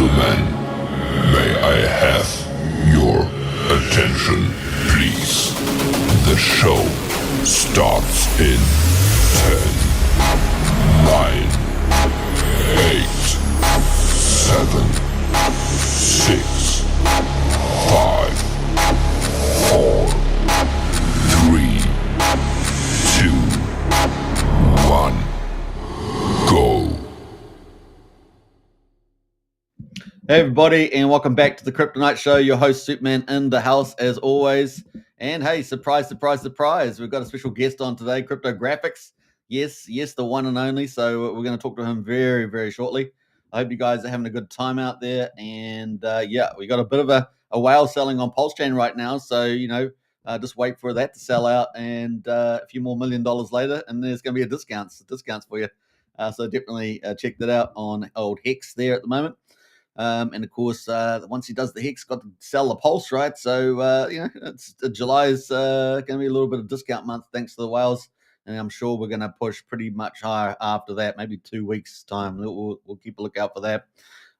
gentlemen, may I have your attention, please? The show starts in 10, 9, 8, 7, 6, 5, 4, 3, 2, 1, go. Hey everybody, and welcome back to the Crypto Night Show. Your host Superman in the house as always. And hey, surprise, surprise, surprise. We've got a special guest on today, Crypto Graphics. Yes, the one and only. So we're going to talk to him very, very shortly. I hope you guys are having a good time out there. And yeah, we got a bit of a whale selling on PulseChain right now. So, just wait for that to sell out, and a few more $1 million later, and there's going to be discounts for you. So definitely check that out on old Hex there at the moment. And of course, once he does the Hex, got to sell the Pulse, right? So, July is going to be a little bit of discount month thanks to the whales. And I'm sure we're going to push pretty much higher after that, maybe 2 weeks' time. We'll keep a lookout for that.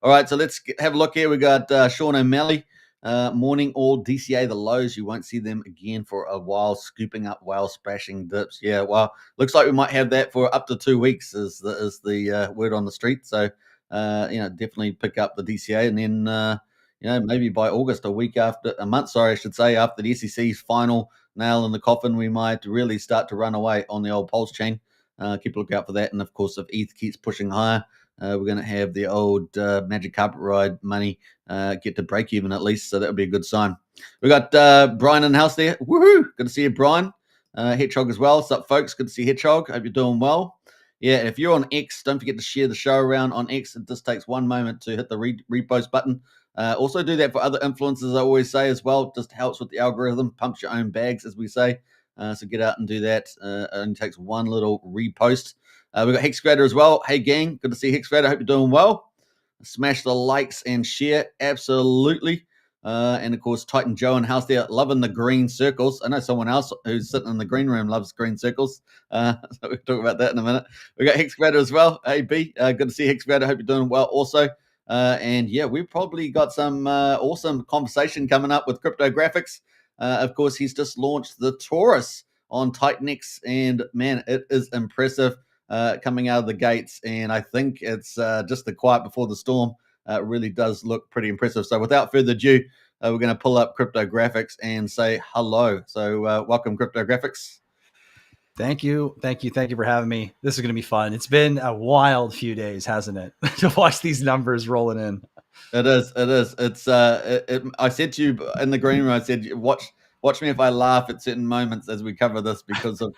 All right, so let's have a look here. We got Sean O'Malley, morning all DCA, the lows. You won't see them again for a while, scooping up whale splashing dips. Yeah, well, looks like we might have that for up to 2 weeks is the word on the street. So, definitely pick up the DCA, and then, maybe by August, after the SEC's final nail in the coffin, we might really start to run away on the old PulseChain. Keep a lookout for that. And of course, if ETH keeps pushing higher, we're going to have the old magic carpet ride money get to break even at least. So that would be a good sign. We got Brian in the house there. Woohoo! Good to see you, Brian. Hedgehog as well. What's up, folks? Good to see Hedgehog. Hope you're doing well. Yeah, if you're on X, don't forget to share the show around on X. It just takes 1 moment to hit the repost button. Also do that for other influencers, I always say as well. Just helps with the algorithm, pumps your own bags, as we say. So get out and do that. It only takes one little repost. We've got Hexgrader as well. Hey, gang. Good to see Hexgrader. Hope you're doing well. Smash the likes and share. Absolutely. And of course, Titan Joe in house there, loving the green circles. I know someone else who's sitting in the green room loves green circles. So we'll talk about that in a minute. We got Hexgrader as well. Hey, B, good to see Hexgrader. Hope you're doing well also. And yeah, we've probably got some awesome conversation coming up with Crypto Graphics. Of course, he's just launched the Torus on Titanx, and man, it is impressive coming out of the gates. And I think it's just the quiet before the storm. Really does look pretty impressive. So without further ado, we're going to pull up Crypto Graphics and say hello. So welcome, Crypto Graphics. Thank you for having me. This is going to be fun. It's been a wild few days, hasn't it? To watch these numbers rolling in. It is. It's I said to you in the green room, I said, watch me if I laugh at certain moments as we cover this, because of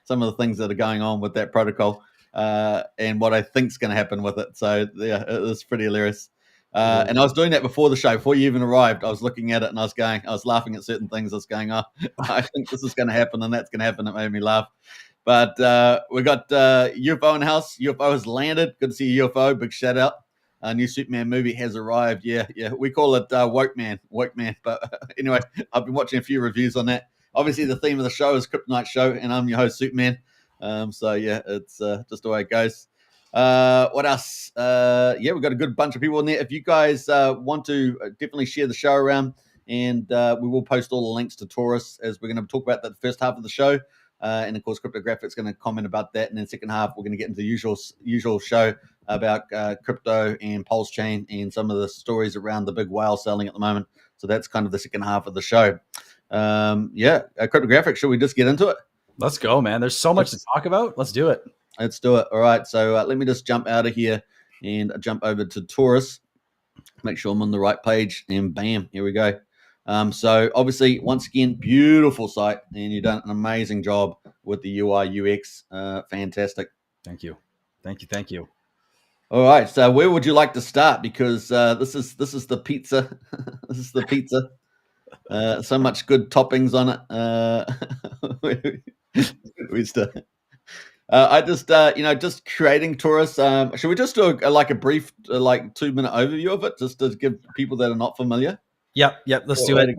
some of the things that are going on with that protocol. And what I think is going to happen with it. So yeah, it was pretty hilarious. And I was doing that before the show, before you even arrived. I was looking at it and I was laughing at certain things. I was going, oh, I think this is going to happen and that's going to happen. It made me laugh. But we got UFO in the house. UFO has landed. Good to see you, UFO. Big shout out. A new Superman movie has arrived. Yeah. We call it Woke Man. But anyway, I've been watching a few reviews on that. Obviously, the theme of the show is Crypto Night Show, and I'm your host, Superman. So yeah, it's just the way it goes. What else? Yeah, we've got a good bunch of people in there. If you guys want to, definitely share the show around, and we will post all the links to Torus as we're going to talk about that first half of the show. And of course, Crypto Graphics going to comment about that, and then second half we're going to get into the usual show about crypto and PulseChain and some of the stories around the big whale selling at the moment. So that's kind of the second half of the show. Crypto Graphics, should we just get into it? Let's go, man. There's so much to talk about. Let's do it. Let's do it. All right. So let me just jump out of here and jump over to Torus. Make sure I'm on the right page. And bam, here we go. So obviously, once again, beautiful site. And you've done an amazing job with the UI, UX. Fantastic. Thank you. All right. So where would you like to start? Because this is the pizza. This is the pizza. So much good toppings on it. We start. I just, just creating Torus. Should we just do a brief, 2-minute overview of it, just to give people that are not familiar? Yep. Let's do it.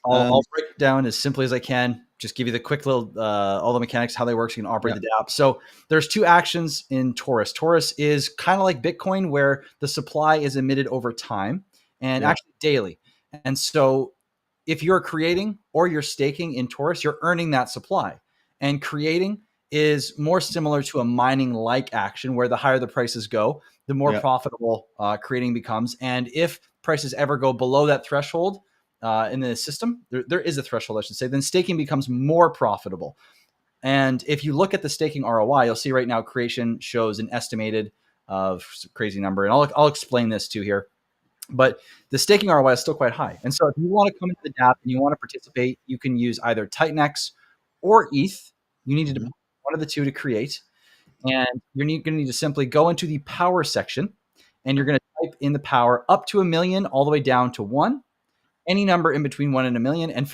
I'll break it down as simply as I can. Just give you the quick little, all the mechanics, how they work, so you can operate the dApp. So there's two actions in Torus. Torus is kind of like Bitcoin, where the supply is emitted over time and actually daily. And so if you're creating or you're staking in Torus, you're earning that supply. And creating is more similar to a mining-like action, where the higher the prices go, the more profitable creating becomes. And if prices ever go below that threshold, in the system, there is a threshold, I should say, then staking becomes more profitable. And if you look at the staking ROI, you'll see right now creation shows an estimated of crazy number. And I'll explain this too here. But the staking ROI is still quite high. And so if you want to come into the dApp and you want to participate, you can use either Titanx or ETH. You need to deposit one of the two to create. And you're going to need to simply go into the power section, and you're going to type in the power up to 1 million all the way down to 1. Any number in between 1 and 1 million. And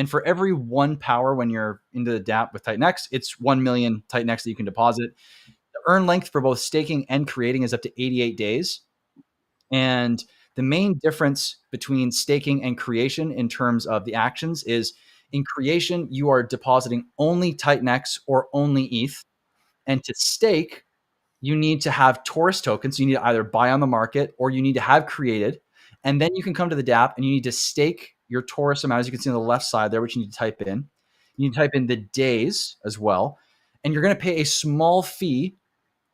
for every 1 power when you're into the dApp with Titanx, it's 1 million Titanx that you can deposit. The earn length for both staking and creating is up to 88 days. And the main difference between staking and creation in terms of the actions is, in creation, you are depositing only Titanx or only ETH. And to stake, you need to have Torus tokens. You need to either buy on the market or you need to have created. And then you can come to the dApp and you need to stake your Torus amount, as you can see on the left side there, which you need to type in. You need to type in the days as well. And you're going to pay a small fee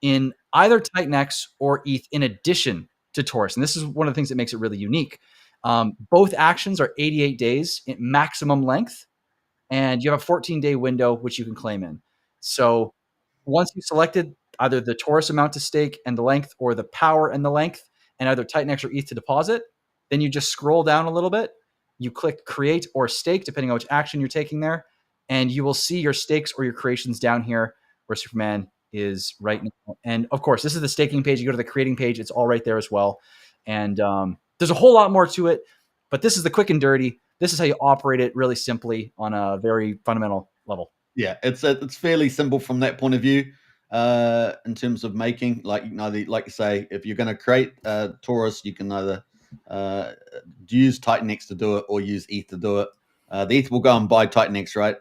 in either Titanx or ETH in addition to Torus. And this is one of the things that makes it really unique. Both actions are 88 days in maximum length, and you have a 14-day window, which you can claim in. So once you selected either the Torus amount to stake and the length, or the power and the length, and either Titanx or ETH to deposit, then you just scroll down a little bit. You click create or stake, depending on which action you're taking there. And you will see your stakes or your creations down here where Superman is right now. And of course, this is the staking page. You go to the creating page. It's all right there as well. And there's a whole lot more to it, but this is the quick and dirty. This is how you operate it really simply on a very fundamental level. Yeah, it's fairly simple from that point of view. In terms of making, like you say, if you're going to create Torus, you can either use Titanx to do it or use ETH to do it. The ETH will go and buy Titanx, right?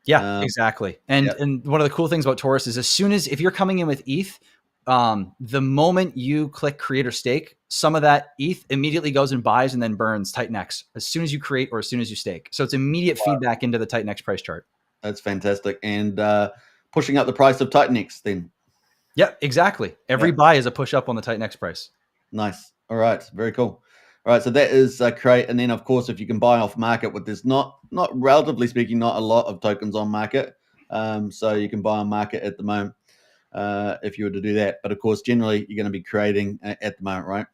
Yeah, exactly. And one of the cool things about Torus is, if you're coming in with ETH, the moment you click create or stake, some of that ETH immediately goes and buys and then burns Titanx as soon as you create or as soon as you stake. So it's immediate feedback into the Titanx price chart. That's fantastic. And pushing up the price of Titanx then. Yeah, exactly. Every buy is a push up on the Titanx price. Nice. All right. Very cool. All right. So that is create. And then, of course, if you can buy off market, with there's not relatively speaking, not a lot of tokens on market. So you can buy on market at the moment if you were to do that. But of course, generally, you're going to be creating at the moment, right?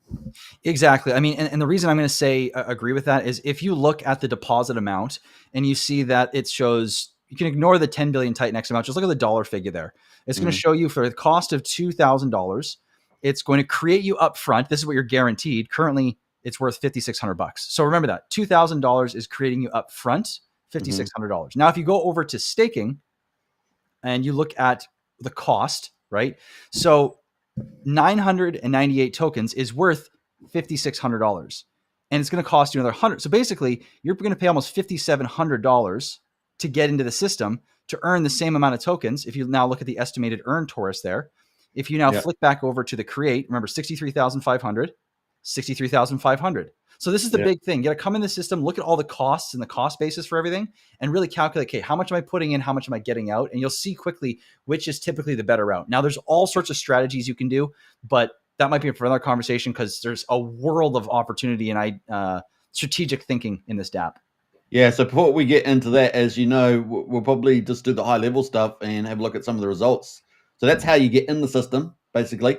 Exactly. I mean, and the reason I'm going to say agree with that is, if you look at the deposit amount and you see that it shows, you can ignore the 10 billion Titanx amount. Just look at the dollar figure there. It's going to show you, for the cost of $2,000, it's going to create you up front. This is what you're guaranteed. Currently, it's worth $5,600. So remember that $2,000 is creating you up front, $5,600. Now, if you go over to staking and you look at the cost, right? So 998 tokens is worth $5,600, and it's going to cost you another 100. So basically, you're going to pay almost $5,700 to get into the system to earn the same amount of tokens. If you now look at the estimated earn Torus there, if you now flick back over to the create, remember 63,500, 63,500. So this is the big thing. You got to come in the system, look at all the costs and the cost basis for everything, and really calculate, okay, how much am I putting in? How much am I getting out? And you'll see quickly which is typically the better route. Now, there's all sorts of strategies you can do, but that might be for another conversation, because there's a world of opportunity and strategic thinking in this dApp. Yeah, so before we get into that, as you know, we'll probably just do the high level stuff and have a look at some of the results. So that's how you get in the system, basically.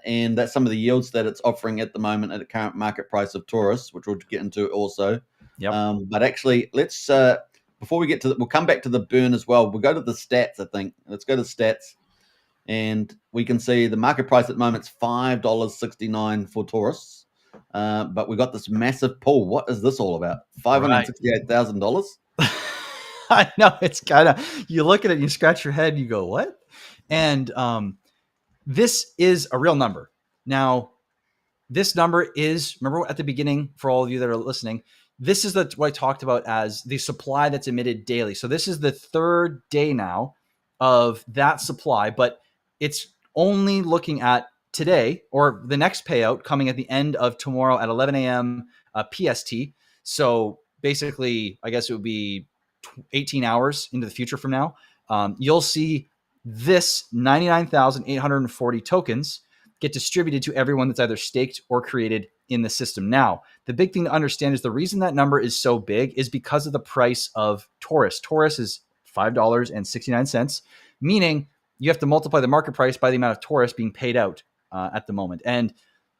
And that's some of the yields that it's offering at the moment at the current market price of Torus, which we'll get into also. But actually, let's, before we get to we'll come back to the burn as well. We'll go to the stats, I think. Let's go to stats. And we can see the market price at the moment is $5.69 for Torus. But we got this massive pull. What is this all about? $568,000. I know, it's kind of, you look at it and you scratch your head and you go, what? And this is a real number. Now, this number is, remember at the beginning, for all of you that are listening, this is what I talked about as the supply that's emitted daily. So this is the third day now of that supply, but it's only looking at today or the next payout coming at the end of tomorrow at 11 a.m. PST. So basically, I guess it would be 18 hours into the future from now. You'll see this 99,840 tokens get distributed to everyone that's either staked or created in the system. Now, the big thing to understand is the reason that number is so big is because of the price of Torus. Torus is $5.69, meaning you have to multiply the market price by the amount of Torus being paid out at the moment. And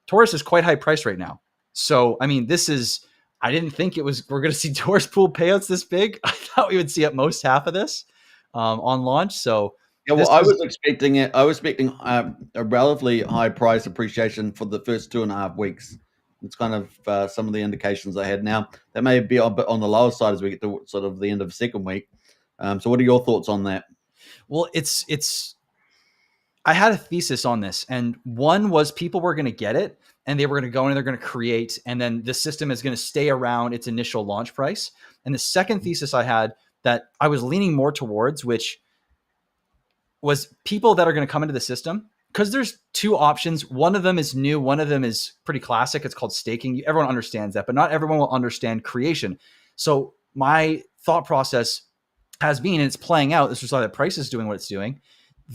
Torus is quite high price right now. So, I mean, I didn't think we're going to see Torus pool payouts this big. I thought we would see at most half of this on launch. So, yeah, well, I was expecting a relatively high price appreciation for the first 2.5 weeks. It's kind of some of the indications I had. Now, that may be a bit on the lower side as we get to sort of the end of the second week. So what are your thoughts on that? Well, I had a thesis on this, and one was people were going to get it, and they were going to go in and they're going to create, and then the system is going to stay around its initial launch price. And the second thesis I had that I was leaning more towards, which was people that are going to come into the system, because there's two options. One of them is new. One of them is pretty classic. It's called staking. Everyone understands that, but not everyone will understand creation. So my thought process has been, and it's playing out, this is why the price is doing what it's doing.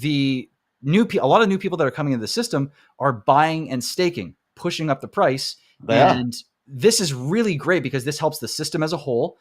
A lot of new people that are coming into the system are buying and staking, pushing up the price. And this is really great because this helps the system as a whole.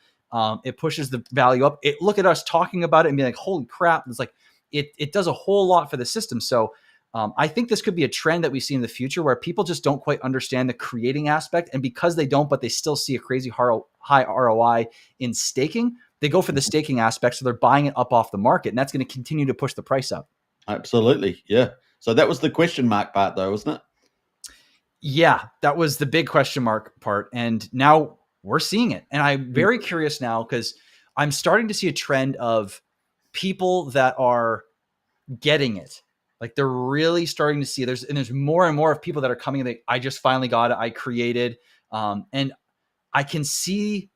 It pushes the value up. Look at us talking about it and be like, holy crap. It's like, it does a whole lot for the system. So I think this could be a trend that we see in the future where people just don't quite understand the creating aspect. And because they don't, but they still see a crazy high ROI in staking, they go for the staking aspect. So they're buying it up off the market, and that's going to continue to push the price up. Absolutely. Yeah. So that was the question mark part though, wasn't it? Yeah, that was the big question mark part. And now we're seeing it. And I'm very curious now because I'm starting to see a trend of people that are getting it. Like they're really starting to see there's more and more of people that are coming and I just finally got it. I created. And I can see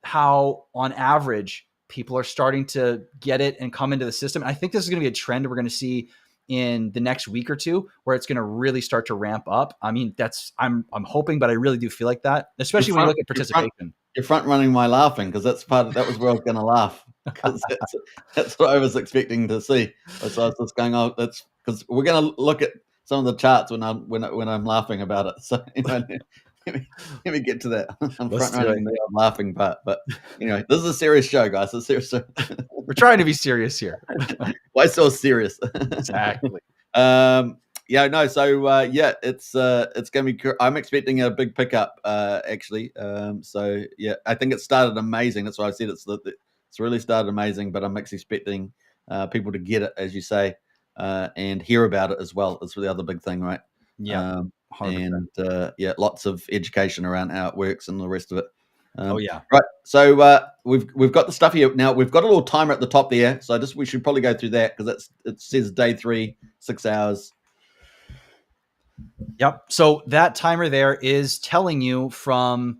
how on average people are starting to get it and come into the system. And I think this is going to be a trend we're going to see in the next week or two where it's going to really start to ramp up. I mean, I'm hoping, but I really do feel like that, especially when you look at participation. You're front running my laughing because that was where I was going to laugh because that's what I was expecting to see. So I was just going, oh, that's because we're going to look at some of the charts when I'm laughing about it. So let me get to that. I'm front running the laughing part, but anyway, this is a serious show, guys. It's serious. We're trying to be serious here. Why so serious? Exactly. Yeah, no. So it's going to be. I'm expecting a big pickup, actually. So yeah, I think it started amazing. That's why I said it's really started amazing. But I'm expecting people to get it, as you say, and hear about it as well. That's the other big thing, right? Yeah. And lots of education around how it works and the rest of it. Right. So we've got the stuff here now. We've got a little timer at the top there. So we should probably go through that because it says day 3, 6 hours. Yep. So that timer there is telling you from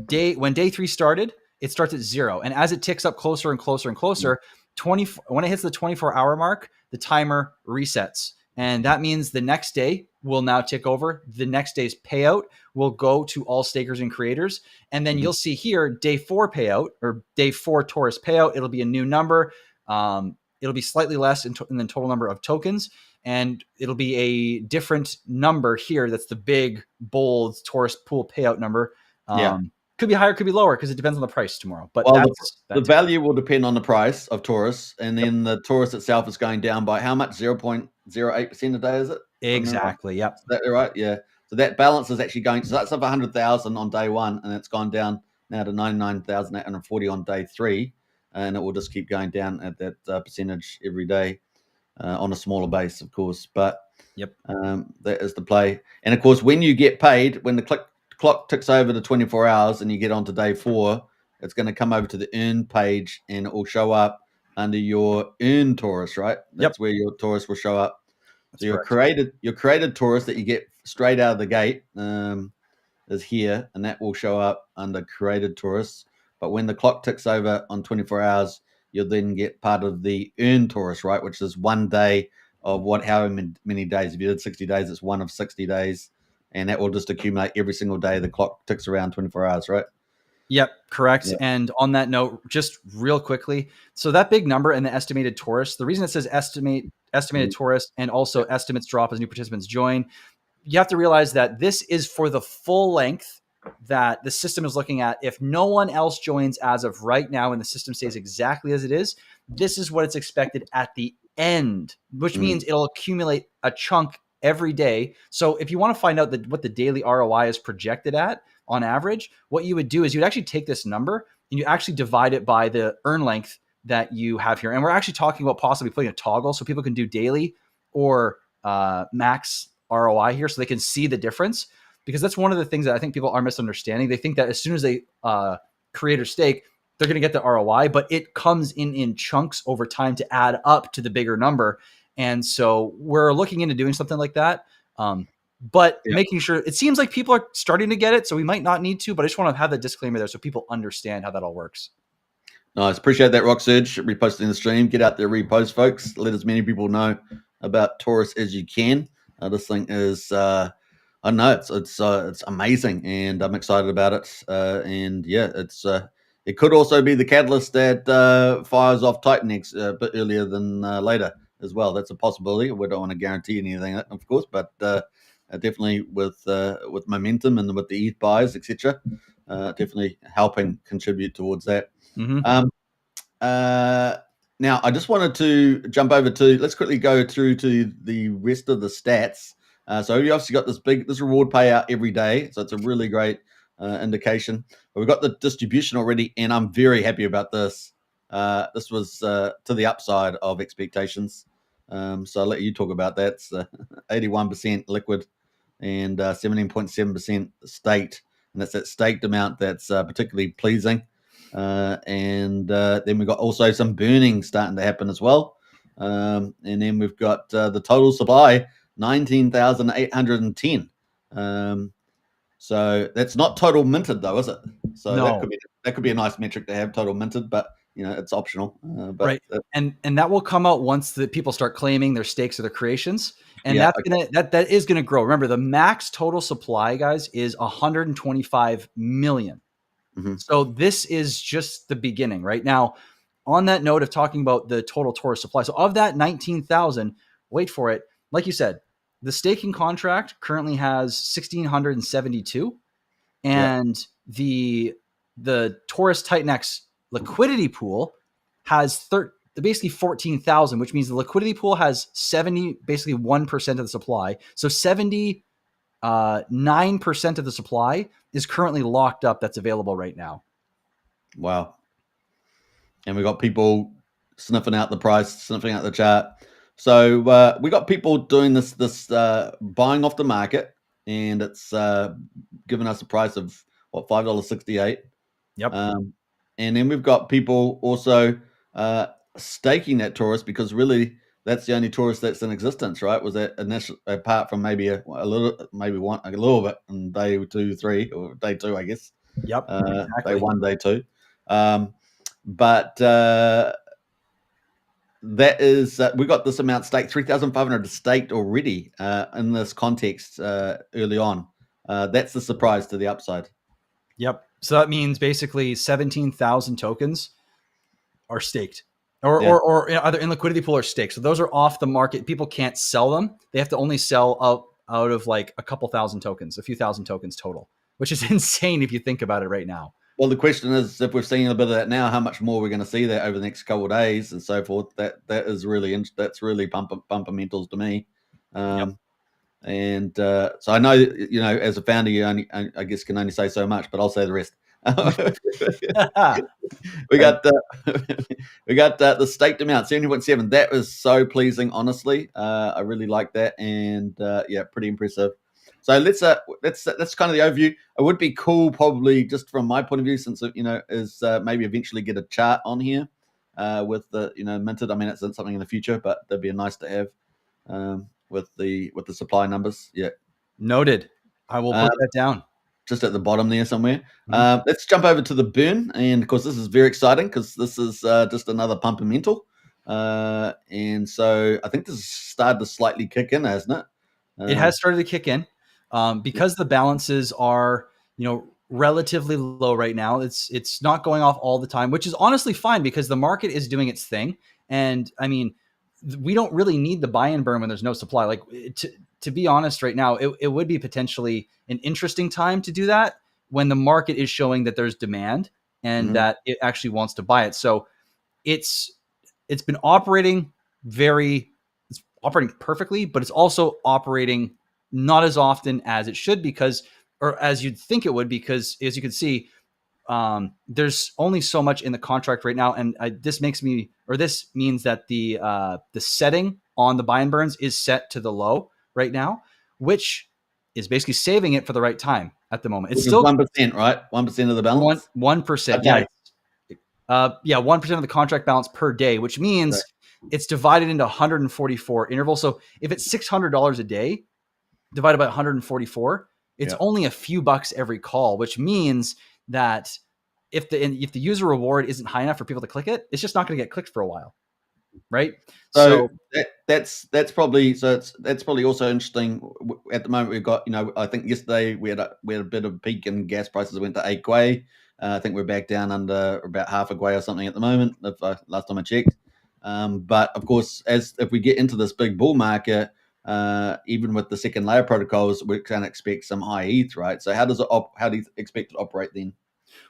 when day 3 started, it starts at 0. And as it ticks up closer and closer and closer, when it hits the 24-hour mark, the timer resets. And that means the next day will now tick over. The next day's payout will go to all stakers and creators. And then you'll see here, day 4 payout or day 4 Torus payout. It'll be a new number. It'll be slightly less in the total number of tokens. And it'll be a different number here. That's the big, bold Torus pool payout number. Could be higher, could be lower, because it depends on the price tomorrow. But the value will depend on the price of Torus. And then the Torus itself is going down by how much? 0.08% a day, is it? Exactly, yep. Is that right? Yeah. So that balance is actually going, so that's up 100,000 on day 1, and it's gone down now to 99,840 on day 3. And it will just keep going down at that percentage every day. On a smaller base, of course, but that is the play. And of course, when you get paid, when the clock ticks over to 24 hours and you get on to day 4, it's going to come over to the earn page and it will show up under your earn Torus, right? That's where your Torus will show up. That's so your created Torus that you get straight out of the gate is here, and that will show up under created Torus. But when the clock ticks over on 24 hours, you'll then get part of the earned Torus, right? Which is 1 day of however many days. If you did 60 days, it's one of 60 days. And that will just accumulate every single day the clock ticks around 24 hours, right? Yep, correct. Yeah. And on that note, just real quickly, so that big number in the estimated Torus, the reason it says estimated Torus and also estimates drop as new participants join, you have to realize that this is for the full length that the system is looking at. If no one else joins as of right now and the system stays exactly as it is, this is what it's expected at the end, which means it'll accumulate a chunk every day. So if you want to find out what the daily ROI is projected at on average, what you would do is you'd actually take this number and you actually divide it by the earn length that you have here. And we're actually talking about possibly putting a toggle so people can do daily or max ROI here so they can see the difference, because that's one of the things that I think people are misunderstanding. They think that as soon as they create or stake, they're going to get the ROI, but it comes in chunks over time to add up to the bigger number. And so we're looking into doing something like that. But making sure, it seems like people are starting to get it, so we might not need to, but I just want to have the disclaimer there so people understand how that all works. Nice. Appreciate that, Rock Surge. Reposting the stream. Get out there, repost, folks. Let as many people know about Torus as you can. This thing is, I don't know, it's amazing, and I'm excited about it. And yeah, it could also be the catalyst that fires off Titanex a bit earlier than later as well. That's a possibility. We don't want to guarantee anything, of course, but definitely with momentum and with the ETH buys, etc., definitely helping contribute towards that. Mm-hmm. Now, I just wanted to jump over to, let's quickly go through to the rest of the stats. So you obviously got this reward payout every day, so it's a really great indication. But we've got the distribution already, and I'm very happy about this. This was to the upside of expectations. So I'll let you talk about that. It's 81% liquid and 17.7% staked, and that's that staked amount that's particularly pleasing. And then we've got also some burning starting to happen as well. And then we've got the total supply, 19,810. So that's not total minted though, is it? So No. that could be a nice metric to have, total minted, but it's optional. But right. And that will come out once the people start claiming their stakes or their creations. And that is gonna grow. Remember, the max total supply, guys, is 125 million. Mm-hmm. So this is just the beginning right now. On that note of talking about the total Torus supply, so of that 19,000, wait for it. Like you said, the staking contract currently has 1,672, and the Torus Titanex liquidity pool has basically 14,000, which means the liquidity pool has 1% of the supply. So 9% of the supply is currently locked up that's available right now. Wow. And we got people sniffing out the price, sniffing out the chart. So we got people doing this buying off the market, and it's given us a price of $5.68. Yep. And then we've got people also staking that Torus, because really that's the only Torus that's in existence, right? Was that initial, apart from maybe a little bit in day 2, 3, or day 2, I guess. Yep. Exactly. Day 1, day 2. But that is, we got this amount staked, 3,500 staked already in this context early on. That's the surprise to the upside. Yep. So that means basically 17,000 tokens are staked, or either in liquidity pool or staked. So those are off the market. People can't sell them. They have to only sell out of like a couple thousand tokens, a few thousand tokens total, which is insane if you think about it right now. Well, the question is, if we're seeing a bit of that now, how much more we're going to see that over the next couple of days and so forth. That's really bumpermentals to me. And so I know, as a founder, you I guess can only say so much, but I'll say the rest. we got the staked amount, 70.7. That was so pleasing, honestly. I really like that, and pretty impressive. So that's kind of the overview. It would be cool, probably just from my point of view, since is maybe eventually get a chart on here with the minted. I mean, it's something in the future, but that'd be nice to have with the supply numbers. Yeah, noted. I will put that down. just at the bottom there somewhere. Mhm. Let's jump over to the burn, and of course this is very exciting because this is just another pumpermental, and so I think this has started to slightly kick in, hasn't it? It has started to kick in because the balances are, relatively low right now. It's not going off all the time, which is honestly fine because the market is doing its thing. And I mean, we don't really need the buy and burn when there's no supply. Like to be honest, right now, it would be potentially an interesting time to do that when the market is showing that there's demand and that it actually wants to buy it. So it's been operating it's operating perfectly, but it's also operating not as often as it should or as you'd think it would, because as you can see, there's only so much in the contract right now. And this means that the setting on the buy and burns is set to the low right now, which is basically saving it for the right time at the moment. It's Which is still 1%, right? 1% of the balance. 1%. Okay. Yeah. 1% of the contract balance per day, which means it's divided into 144 intervals. So if it's $600 a day divided by 144, it's only a few bucks every call, which means that if the user reward isn't high enough for people to click it, it's just not going to get clicked for a while, right? So that's probably also interesting. At the moment, we've got, I think yesterday we had a bit of a peak in gas prices. It went to 8 gwei. I think we're back down under about half a gwei or something at the moment. Last time I checked. But of course, if we get into this big bull market, even with the second layer protocols, we can expect some high ETH, right? So how do you expect it to operate then?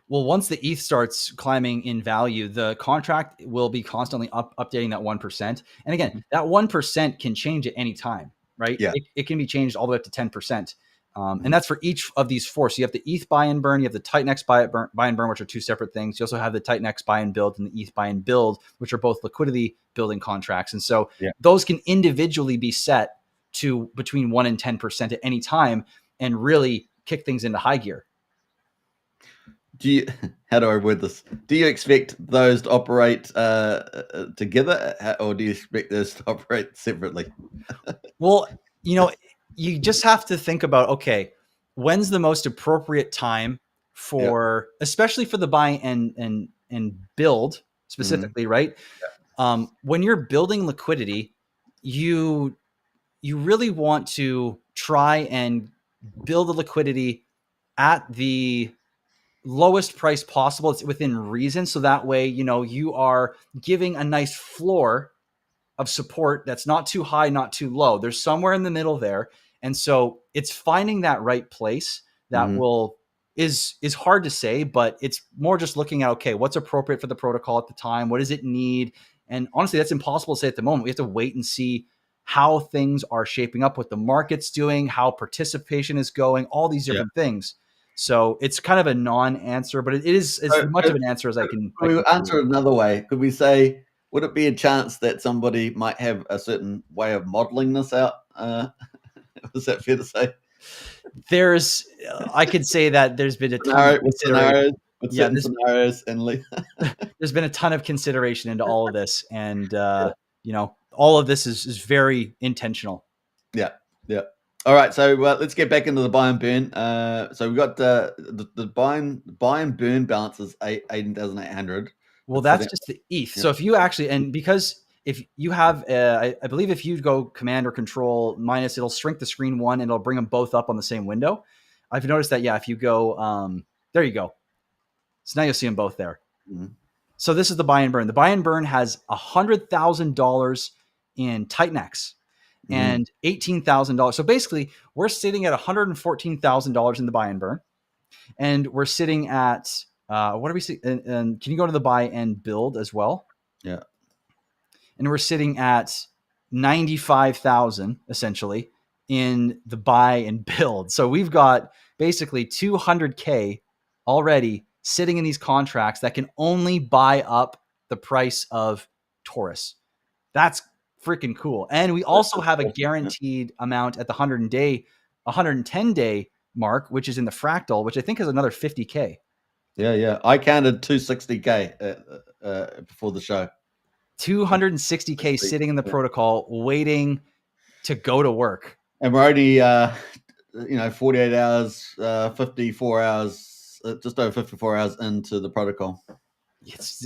Well, once the ETH starts climbing in value, the contract will be constantly updating that 1%. And again, that 1% can change at any time, right? Yeah. It can be changed all the way up to 10%. And that's for each of these four. So you have the ETH buy and burn, you have the Titanx buy and burn, which are two separate things. You also have the Titanx buy and build and the ETH buy and build, which are both liquidity building contracts. And so those can individually be set to between 1 and 10% at any time and really kick things into high gear. How do I word this? Do you expect those to operate together, or do you expect those to operate separately? Well, you just have to think about, okay, when's the most appropriate time for, especially for the buy and build specifically, right? When you're building liquidity, you really want to try and build the liquidity at the lowest price possible. It's within reason. So that way, you are giving a nice floor of support that's not too high, not too low. There's somewhere in the middle there. And so it's finding that right place that is hard to say, but it's more just looking at, okay, what's appropriate for the protocol at the time? What does it need? And honestly, that's impossible to say at the moment. We have to wait and see how things are shaping up, what the market's doing, how participation is going, all these different things. So it's kind of a non-answer, but it is as much of an answer as I can. We answer it another way. Could we say, would it be a chance that somebody might have a certain way of modeling this out? Is that fair to say? I could say that there's been a ton of scenarios and there's been a ton of consideration into all of this, and all of this is very intentional. Yeah. All right, so let's get back into the buy and burn. So we've got the buy and burn balance is 18,800. Well, that's just the ETH. So if you actually, and because if you have, I believe if you go command or control minus, it'll shrink the screen one and it'll bring them both up on the same window. I've noticed that, if you go, there you go. So now you'll see them both there. So this is the buy and burn. The buy and burn has $100,000 in Titanx and $18,000. So basically we're sitting at $114,000 in the buy and burn, and we're sitting at, what are we seeing? And can you go to the buy and build as well? Yeah. And we're sitting at 95,000 essentially in the buy and build. So we've got basically 200K already sitting in these contracts that can only buy up the price of Torus. That's freaking cool. And we also have a guaranteed amount at the 110 day mark, which is in the fractal, which I think is another 50K. Yeah. I counted 260K before the show. 260K sitting in the protocol waiting to go to work. And we're only 48 hours, 54 hours, just over 54 hours into the protocol.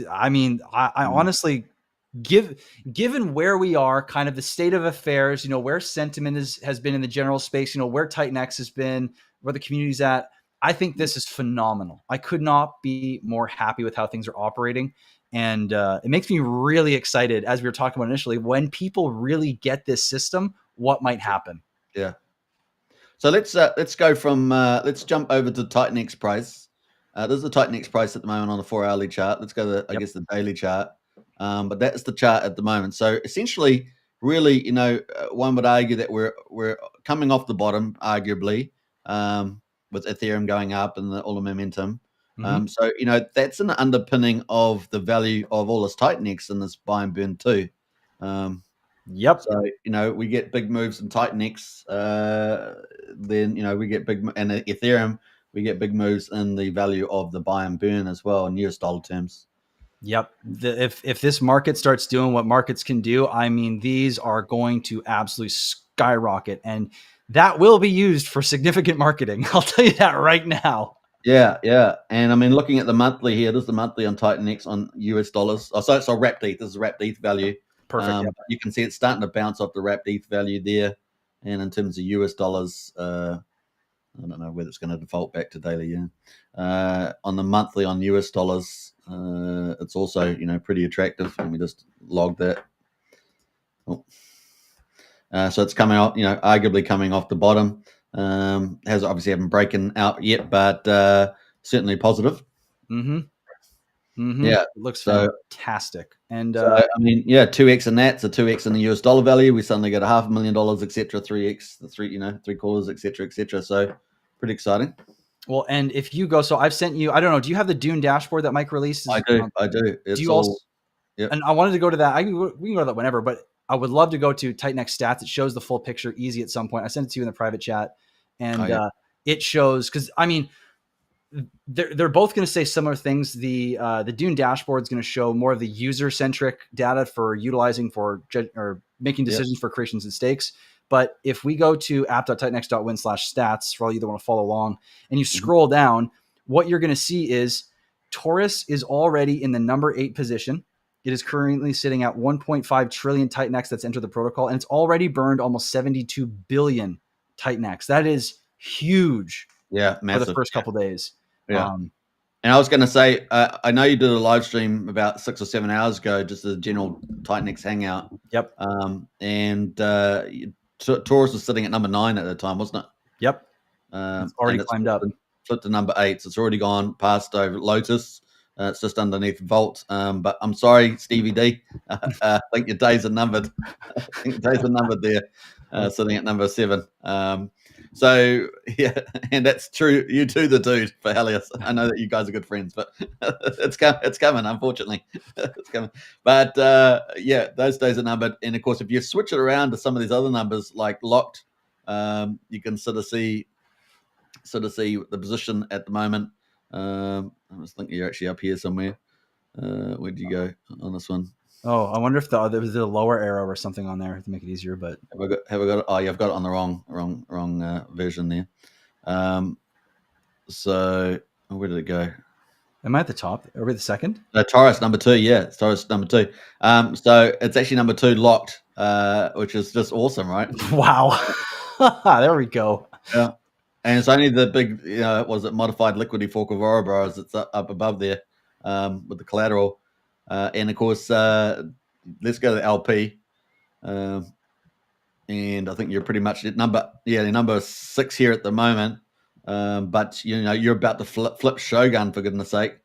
I honestly, given where we are, kind of the state of affairs, where sentiment has been in the general space, where Titanx has been, where the community's at, I think this is phenomenal. I could not be more happy with how things are operating. And it makes me really excited, as we were talking about initially, when people really get this system, what might happen. Yeah. So let's go from let's jump over to Titanx price. There's the Titanx price at the moment on the 4-hourly chart. Let's go to I guess the daily chart. But that's the chart at the moment. So essentially, really, one would argue that we're coming off the bottom, arguably, with Ethereum going up and all the momentum. So that's an underpinning of the value of all this Titanx and this buy and burn too. Yep. So we get big moves in Titanx, then we get big, and Ethereum we get big moves in the value of the buy and burn as well in US dollar terms. Yep. If this market starts doing what markets can do, I mean, these are going to absolutely skyrocket, and that will be used for significant marketing. I'll tell you that right now. Yeah. And I mean, looking at the monthly here, this is the monthly on Titanx on US dollars. Oh, so wrapped ETH. This is wrapped ETH value. Perfect. Yep. You can see it's starting to bounce off the wrapped ETH value there. And in terms of US dollars, I don't know whether it's going to default back to daily. On the monthly on US dollars, it's also pretty attractive. Let me just log that. Oh. So it's coming out, arguably coming off the bottom. Has obviously haven't broken out yet, but certainly positive. Yeah, it looks fantastic. And so, 2x in that, so 2x in the US dollar value, we suddenly get $500,000, etc. 3x, three quarters, etc. So pretty exciting. Well, and if you go, so I've sent you, I don't know, do you have the Dune dashboard that Mike released? I do. Do you also? Yep. And I wanted to go to that. We can go to that whenever, but I would love to go to Titanx stats. It shows the full picture easy at some point. I sent it to you in the private chat, and it shows, because I mean, they're both going to say similar things. The Dune dashboard is going to show more of the user centric data for utilizing or making decisions for creations and stakes. But if we go to app.titanx.win/stats for all you that want to follow along, and you scroll down, what you're going to see is Torus is already in the number 8 position. It is currently sitting at 1.5 trillion Titanx that's entered the protocol, and it's already burned almost 72 billion Titanx. That is huge. Yeah, massive. For the first couple of days. Yeah. And I was going to say, I know you did a live stream about 6 or 7 hours ago, just a general Titanx hangout. Yep. And Torus was sitting at number 9 at the time, wasn't it? Yep. It's already climbed up. Flipped to number 8, so it's already gone past over Lotus. It's just underneath Vault. But I'm sorry, Stevie D. I think your days are numbered. There, sitting at number 7. So yeah, and that's true. You too, the dude, for Helios. I know that you guys are good friends, but it's coming. Unfortunately, it's coming. But those days are numbered. And of course, if you switch it around to some of these other numbers, like locked, you can sort of see the position at the moment. I was thinking you're actually up here somewhere. Where'd you go on this one? Oh, I wonder if there was a lower arrow or something on there to make it easier. But have I got it? Oh, yeah, I've got it on the wrong version there. So where did it go? Am I at the top? Are we the second? Torus number 2. Yeah, it's Torus number 2. So it's actually number 2 locked, which is just awesome, right? Wow. There we go. Yeah. And it's only the big, was it modified liquidity fork of Ouroboros that's up above there with the collateral. And of course, let's go to the LP. And I think you're pretty much at number 6 here at the moment. But you're about to flip Shogun, for goodness sake.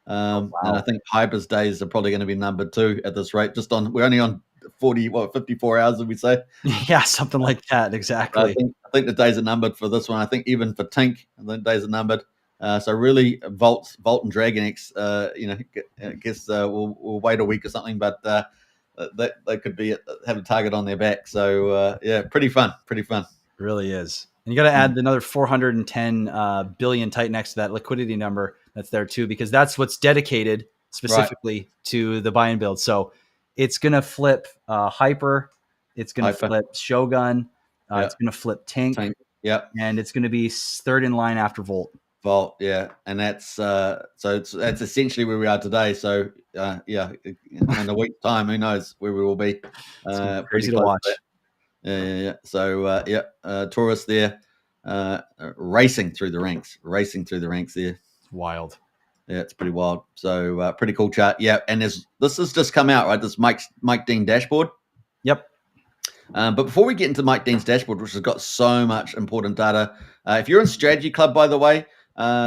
And I think Hyper's days are probably going to be number 2 at this rate. We're only on 54 hours, did we say? Yeah, something like that. Exactly. I think the days are numbered for this one. I think even for Tink, the days are numbered. So really, Vault and DragonX, I guess we'll wait a week or something, but they could have a target on their back. So pretty fun. It really is. And you got to add another 410 billion Titanx to that liquidity number that's there too, because that's what's dedicated specifically to the buy and build. So it's going to flip Hyper. It's going to flip Shogun. It's going to flip Tink. Yep. And it's going to be third in line after Volt. Volt, yeah, and that's that's essentially where we are today. So yeah, in a week's time, who knows where we will be? Crazy to watch. Yeah. So Torus there, racing through the ranks there. Wild. Yeah, it's pretty wild. So pretty cool chart. Yeah, and this has just come out, right? This Mike Dean dashboard. Yep. But before we get into Mike Dean's dashboard, which has got so much important data, if you're in Strategy Club, by the way,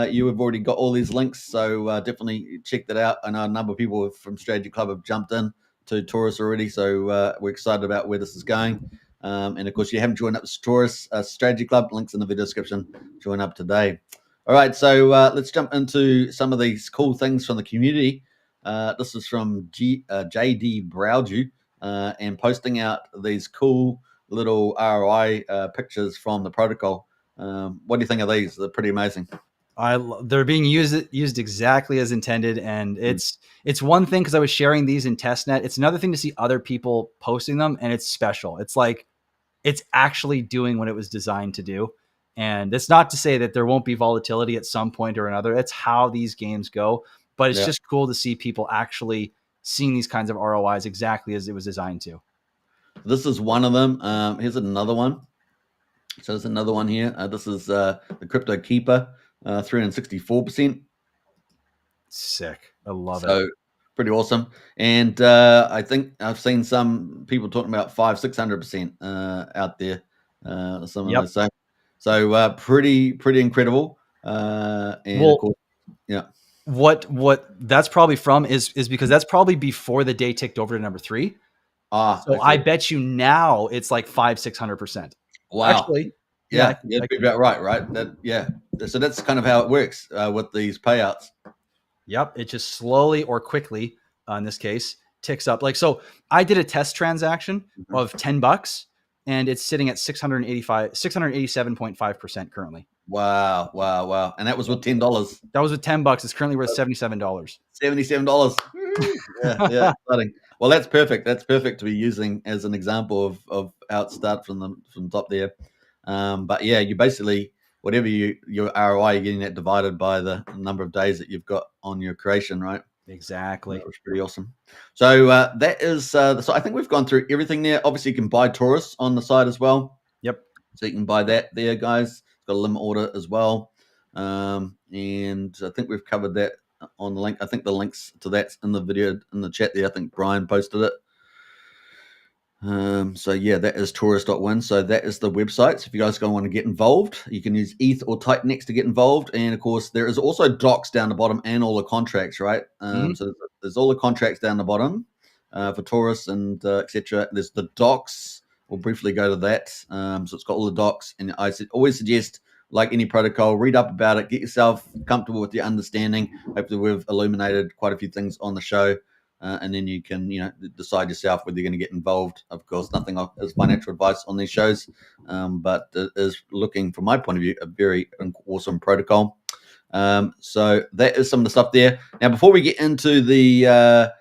you have already got all these links, so definitely check that out. I know a number of people from Strategy Club have jumped in to Torus already, so we're excited about where this is going. And of course, you haven't joined up with Torus Strategy Club, links in the video description. Join up today. All right, so let's jump into some of these cool things from the community. This is from JD Browdew. And posting out these cool little ROI pictures from the protocol. What do you think of these? They're pretty amazing. They're being used exactly as intended, and it's one thing because I was sharing these in testnet. It's another thing to see other people posting them, and it's special. It's like it's actually doing what it was designed to do. And it's not to say that there won't be volatility at some point or another. It's how these games go. But it's just cool to see people actually seeing these kinds of ROIs exactly as it was designed to. This is one of them. Here's another one. So there's another one here. This is the Crypto Keeper, 364%. Sick. I love it. So pretty awesome. And I think I've seen some people talking about 500-600% out there. Some of those. So pretty incredible. And of course, yeah. What that's probably from is because that's probably before the day ticked over to number 3. So I bet you now it's like 500-600%. Wow. Actually, that'd be about right? So that's kind of how it works with these payouts. Yep. It just slowly or quickly, in this case, ticks up. Like, so I did a test transaction of $10 and it's sitting at 687.5% currently. Wow. And that was with $10. That was with $10. It's currently worth $77. $77. Yeah, exciting. Well, that's perfect. That's perfect to be using as an example of how it starts from the top there. But yeah, you basically, whatever your ROI, you're getting that divided by the number of days that you've got on your creation, right? Exactly. That was pretty awesome. So that is, so I think we've gone through everything there. Obviously, you can buy Torus on the side as well. Yep. So you can buy that there, guys. It's got a limit order as well. And I think we've covered that on the link. I think the links to that's in the video in the chat there. I think Brian posted it. So yeah, that is Torus.win. So that is the website. So if you guys want to get involved, you can use ETH or Titanx to get involved. And of course, there is also docs down the bottom and all the contracts, right? So there's all the contracts down the bottom for Torus and etc. There's the docs. We'll briefly go to that. So it's got all the docs, and I always suggest, like any protocol, read up about it, get yourself comfortable with your understanding. Hopefully we've illuminated quite a few things on the show, and then you can, decide yourself whether you're going to get involved. Of course, nothing is financial advice on these shows, but it is looking, from my point of view, a very awesome protocol. So that is some of the stuff there. Now, before we get into the...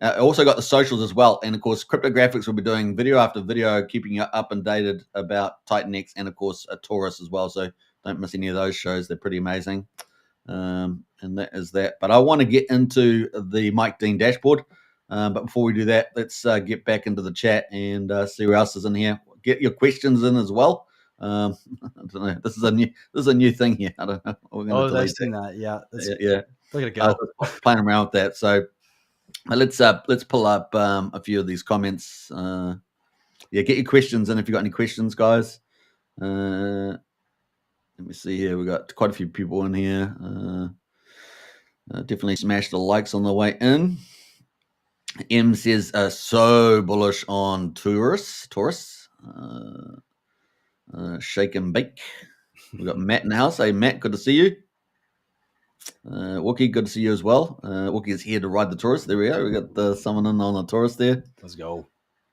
I also got the socials as well. And, of course, Cryptographics will be doing video after video, keeping you up and dated about Titanx and, of course, Torus as well. So don't miss any of those shows. They're pretty amazing. And that is that. But I want to get into the Mike Dean dashboard. But before we do that, let's get back into the chat and see who else is in here. Get your questions in as well. I don't know. This is a new thing here. I don't know. I've seen that. Yeah. Yeah. Look at it go. Playing around with that. So let's pull up a few of these comments. Get your questions in if you got any questions, guys. Let me see here. We got quite a few people in here. Definitely smash the likes on the way in. M says so bullish on Torus. Shake and bake. We got Matt in the house. Hey Matt, good to see you. Wookie, good to see you as well. Wookie is here to ride the Torus. There we go. We got someone in on the Torus there. Let's go.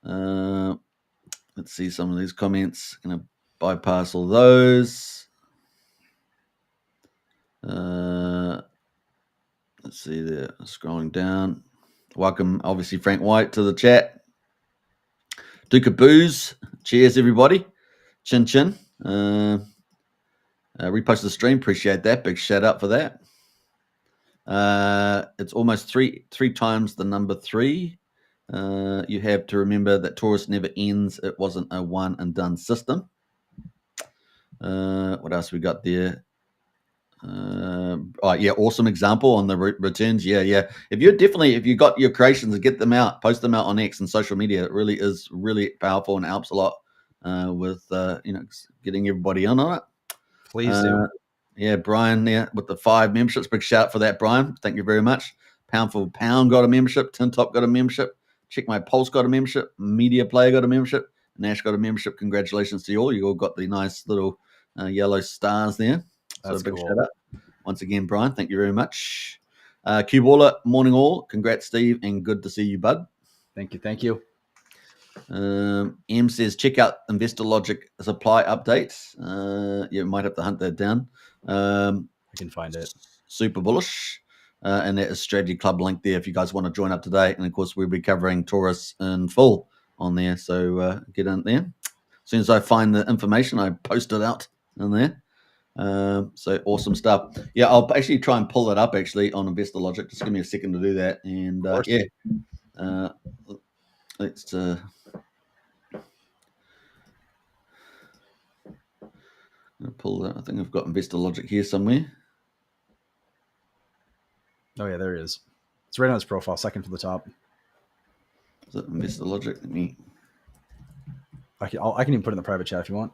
Let's see some of these comments. Gonna bypass all those. Let's see there. Scrolling down. Welcome, obviously, Frank White to the chat. Duke of Booze. Cheers, everybody. Chin chin. Reposted the stream. Appreciate that. Big shout out for that. It's almost three times the number 3. You have to remember that Torus never ends. It wasn't a one and done system. What else we got there? Awesome example on the returns. Yeah. If you got your creations and get them out, post them out on X and social media, it really is really powerful and helps a lot with getting everybody in on it. Please do. Yeah, Brian there with the 5 memberships. Big shout out for that, Brian. Thank you very much. Pound for Pound got a membership. Tin Top got a membership. Check My Pulse got a membership. Media Player got a membership. Nash got a membership. Congratulations to you all. You all got the nice little yellow stars there. That's big cool. shout out. Once again, Brian, thank you very much. Cuballer, morning all. Congrats, Steve, and good to see you, bud. Thank you. M says, check out Investor Logic supply updates. You might have to hunt that down. I can find it. Super bullish. And that is Strategy Club link there if you guys want to join up today. And of course, we'll be covering Torus in full on there. So get in there. As soon as I find the information, I post it out in there. So awesome stuff. Yeah, I'll actually try and pull it up actually on Investor Logic. Just give me a second to do that. And let's pull that. I think I've got Investor Logic here somewhere. Oh yeah, there it is. It's right on his profile, second from the top. Is it Investor Logic? I can even put it in the private chat if you want.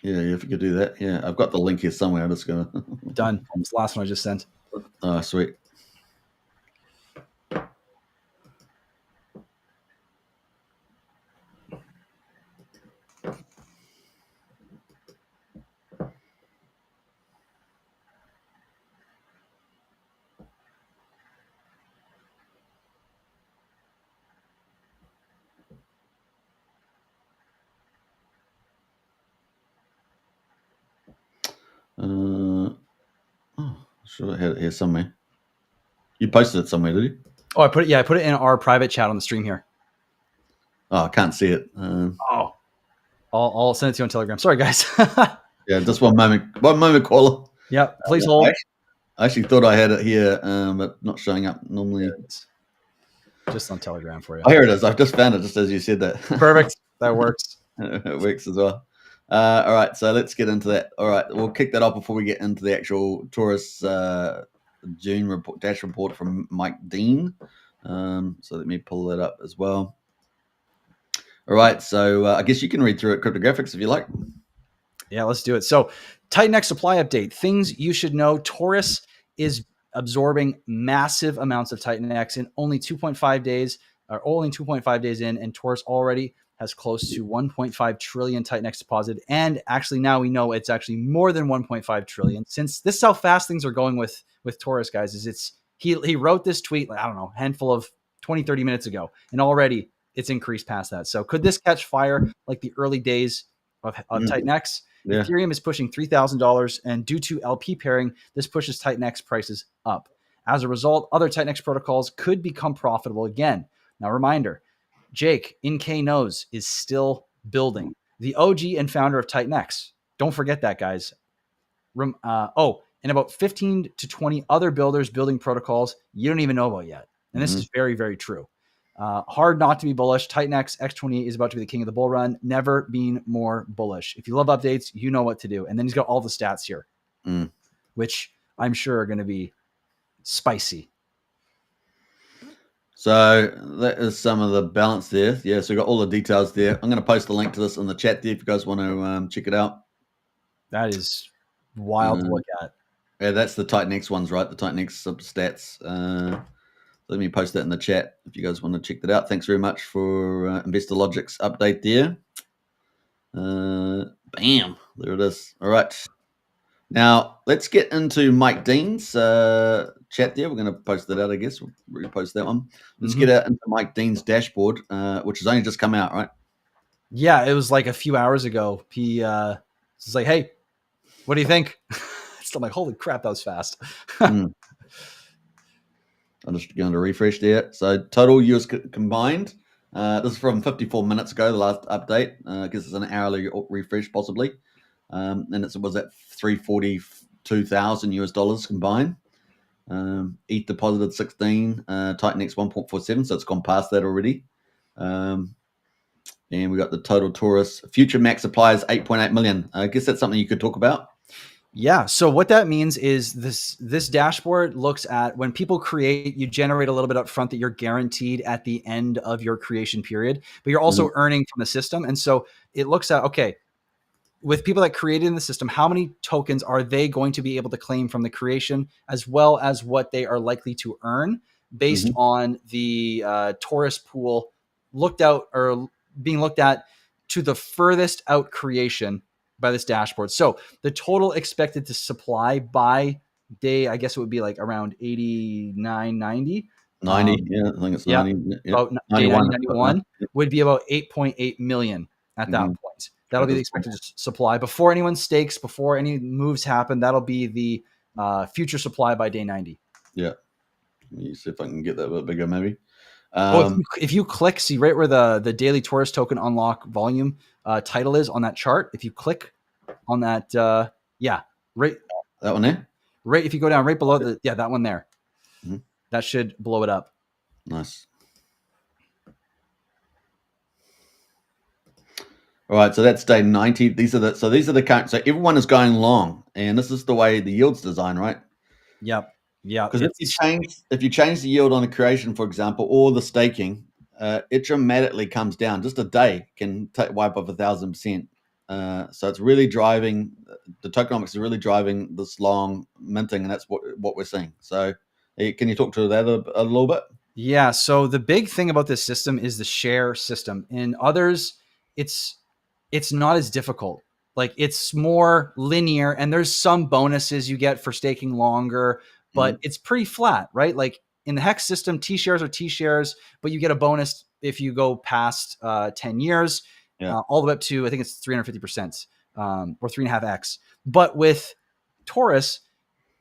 Yeah, if you could do that. Yeah, I've got the link here somewhere. I'm just gonna done. It's the last one I just sent. Oh, sweet. Sure, I had it here somewhere. You posted it somewhere, did you? Oh, I put it in our private chat on the stream here. Oh, I can't see it. I'll send it to you on Telegram. Sorry, guys. Yeah, just one moment. One moment, caller. Yeah, please hold. I actually thought I had it here, but not showing up normally. Just on Telegram for you. Oh, here it is. I've just found it just as you said that. Perfect. That works. It works as well. All right, so let's get into that. All right, we'll kick that off before we get into the actual Torus June dash report from Mike Dean. So let me pull that up as well. All right, so I guess you can read through it, cryptographics, if you like. Yeah, let's do it. So Titan X supply update. Things you should know. Torus is absorbing massive amounts of Titan X in only 2.5 days, or only 2.5 days in, and Torus already has close to 1.5 trillion Titan X deposited. And actually now we know it's actually more than 1.5 trillion. Since this is how fast things are going with Torus, guys, is he wrote this tweet, I don't know, handful of 20, 30 minutes ago, and already it's increased past that. So could this catch fire like the early days of Titan X? Yeah. Ethereum is pushing $3,000, and due to LP pairing, this pushes Titan X prices up. As a result, other Titan X protocols could become profitable again. Now, reminder, Jake, in K Knows, is still building. The OG and founder of Titan X. Don't forget that, guys. And about 15 to 20 other builders building protocols you don't even know about yet. And this is very, very true. Hard not to be bullish. Titan X X28 is about to be the king of the bull run. Never been more bullish. If you love updates, you know what to do. And then he's got all the stats here, which I'm sure are going to be spicy. So that is some of the balance there. Yeah, so we got all the details there. I'm going to post a link to this in the chat there if you guys want to check it out. That is wild to look at. Yeah, that's the Titan X ones, right? The Titan X stats. Let me post that in the chat if you guys want to check that out. Thanks very much for Investor Logic's update there. Bam, there it is. All right. Now, let's get into Mike Dean's chat there. We're going to post that out, I guess. We'll repost that one. Let's get into Mike Dean's dashboard, which has only just come out, right? Yeah, it was like a few hours ago. He was like, hey, what do you think? So I'm like, holy crap, that was fast. I'm just going to refresh there. So total US combined. This is from 54 minutes ago, the last update. I guess it's an hourly refresh possibly. and it was at 342,000 US dollars combined. ETH deposited 16, Titanx 1.47, so it's gone past that already. And we got the total Torus future max supply is 8.8 million. I guess that's something you could talk about. Yeah. So what that means is this dashboard looks at when people create, you generate a little bit up front that you're guaranteed at the end of your creation period, but you're also earning from the system. And so it looks at, okay, with people that created in the system, how many tokens are they going to be able to claim from the creation, as well as what they are likely to earn based on the Torus pool being looked at to the furthest out creation by this dashboard. So the total expected to supply by day, I guess it would be like around 89, 90. 90, yeah, I think it's 90. Yeah. About 91, 91 would be about 8.8 million at that point. That'll be the expected supply before anyone stakes, before any moves happen. That'll be the future supply by day 90. Yeah. Let me see if I can get that a bit bigger, maybe. If you click, see right where the daily Torus token unlock volume title is on that chart. If you click on that, right. That one there? Right. If you go down right below that one there, that should blow it up. Nice. All right, so that's day 90. These are the current. So everyone is going long, and this is the way the yield's designed, right? Yep. Yeah. Because if you change the yield on the creation, for example, or the staking, it dramatically comes down. Just a day can wipe off 1,000%. So it's really driving the tokenomics is really driving this long minting, and that's what we're seeing. So can you talk to that a little bit? Yeah. So the big thing about this system is the share system. In others, it's not as difficult. Like it's more linear, and there's some bonuses you get for staking longer, but it's pretty flat, right? Like in the Hex system, T shares are T shares, but you get a bonus if you go past 10 years, all the way up to, I think it's 350%, or 3.5x. But with Torus,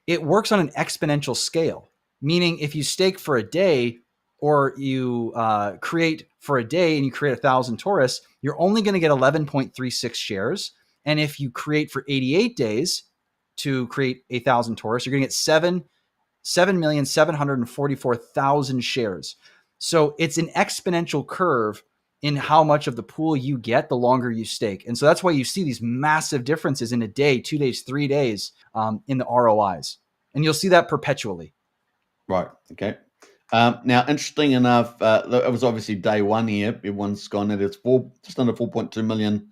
it works on an exponential scale, meaning if you stake for a day, or you create for a day and you create 1,000 Torus, you're only going to get 11.36 shares. And if you create for 88 days to create 1,000 Torus, you're going to get 7,744,000 shares. So it's an exponential curve in how much of the pool you get the longer you stake. And so that's why you see these massive differences in a day, 2 days, 3 days in the ROIs. And you'll see that perpetually. Right. Okay. Now, interesting enough, it was obviously day one here. Everyone's gone at it's just under 4.2 million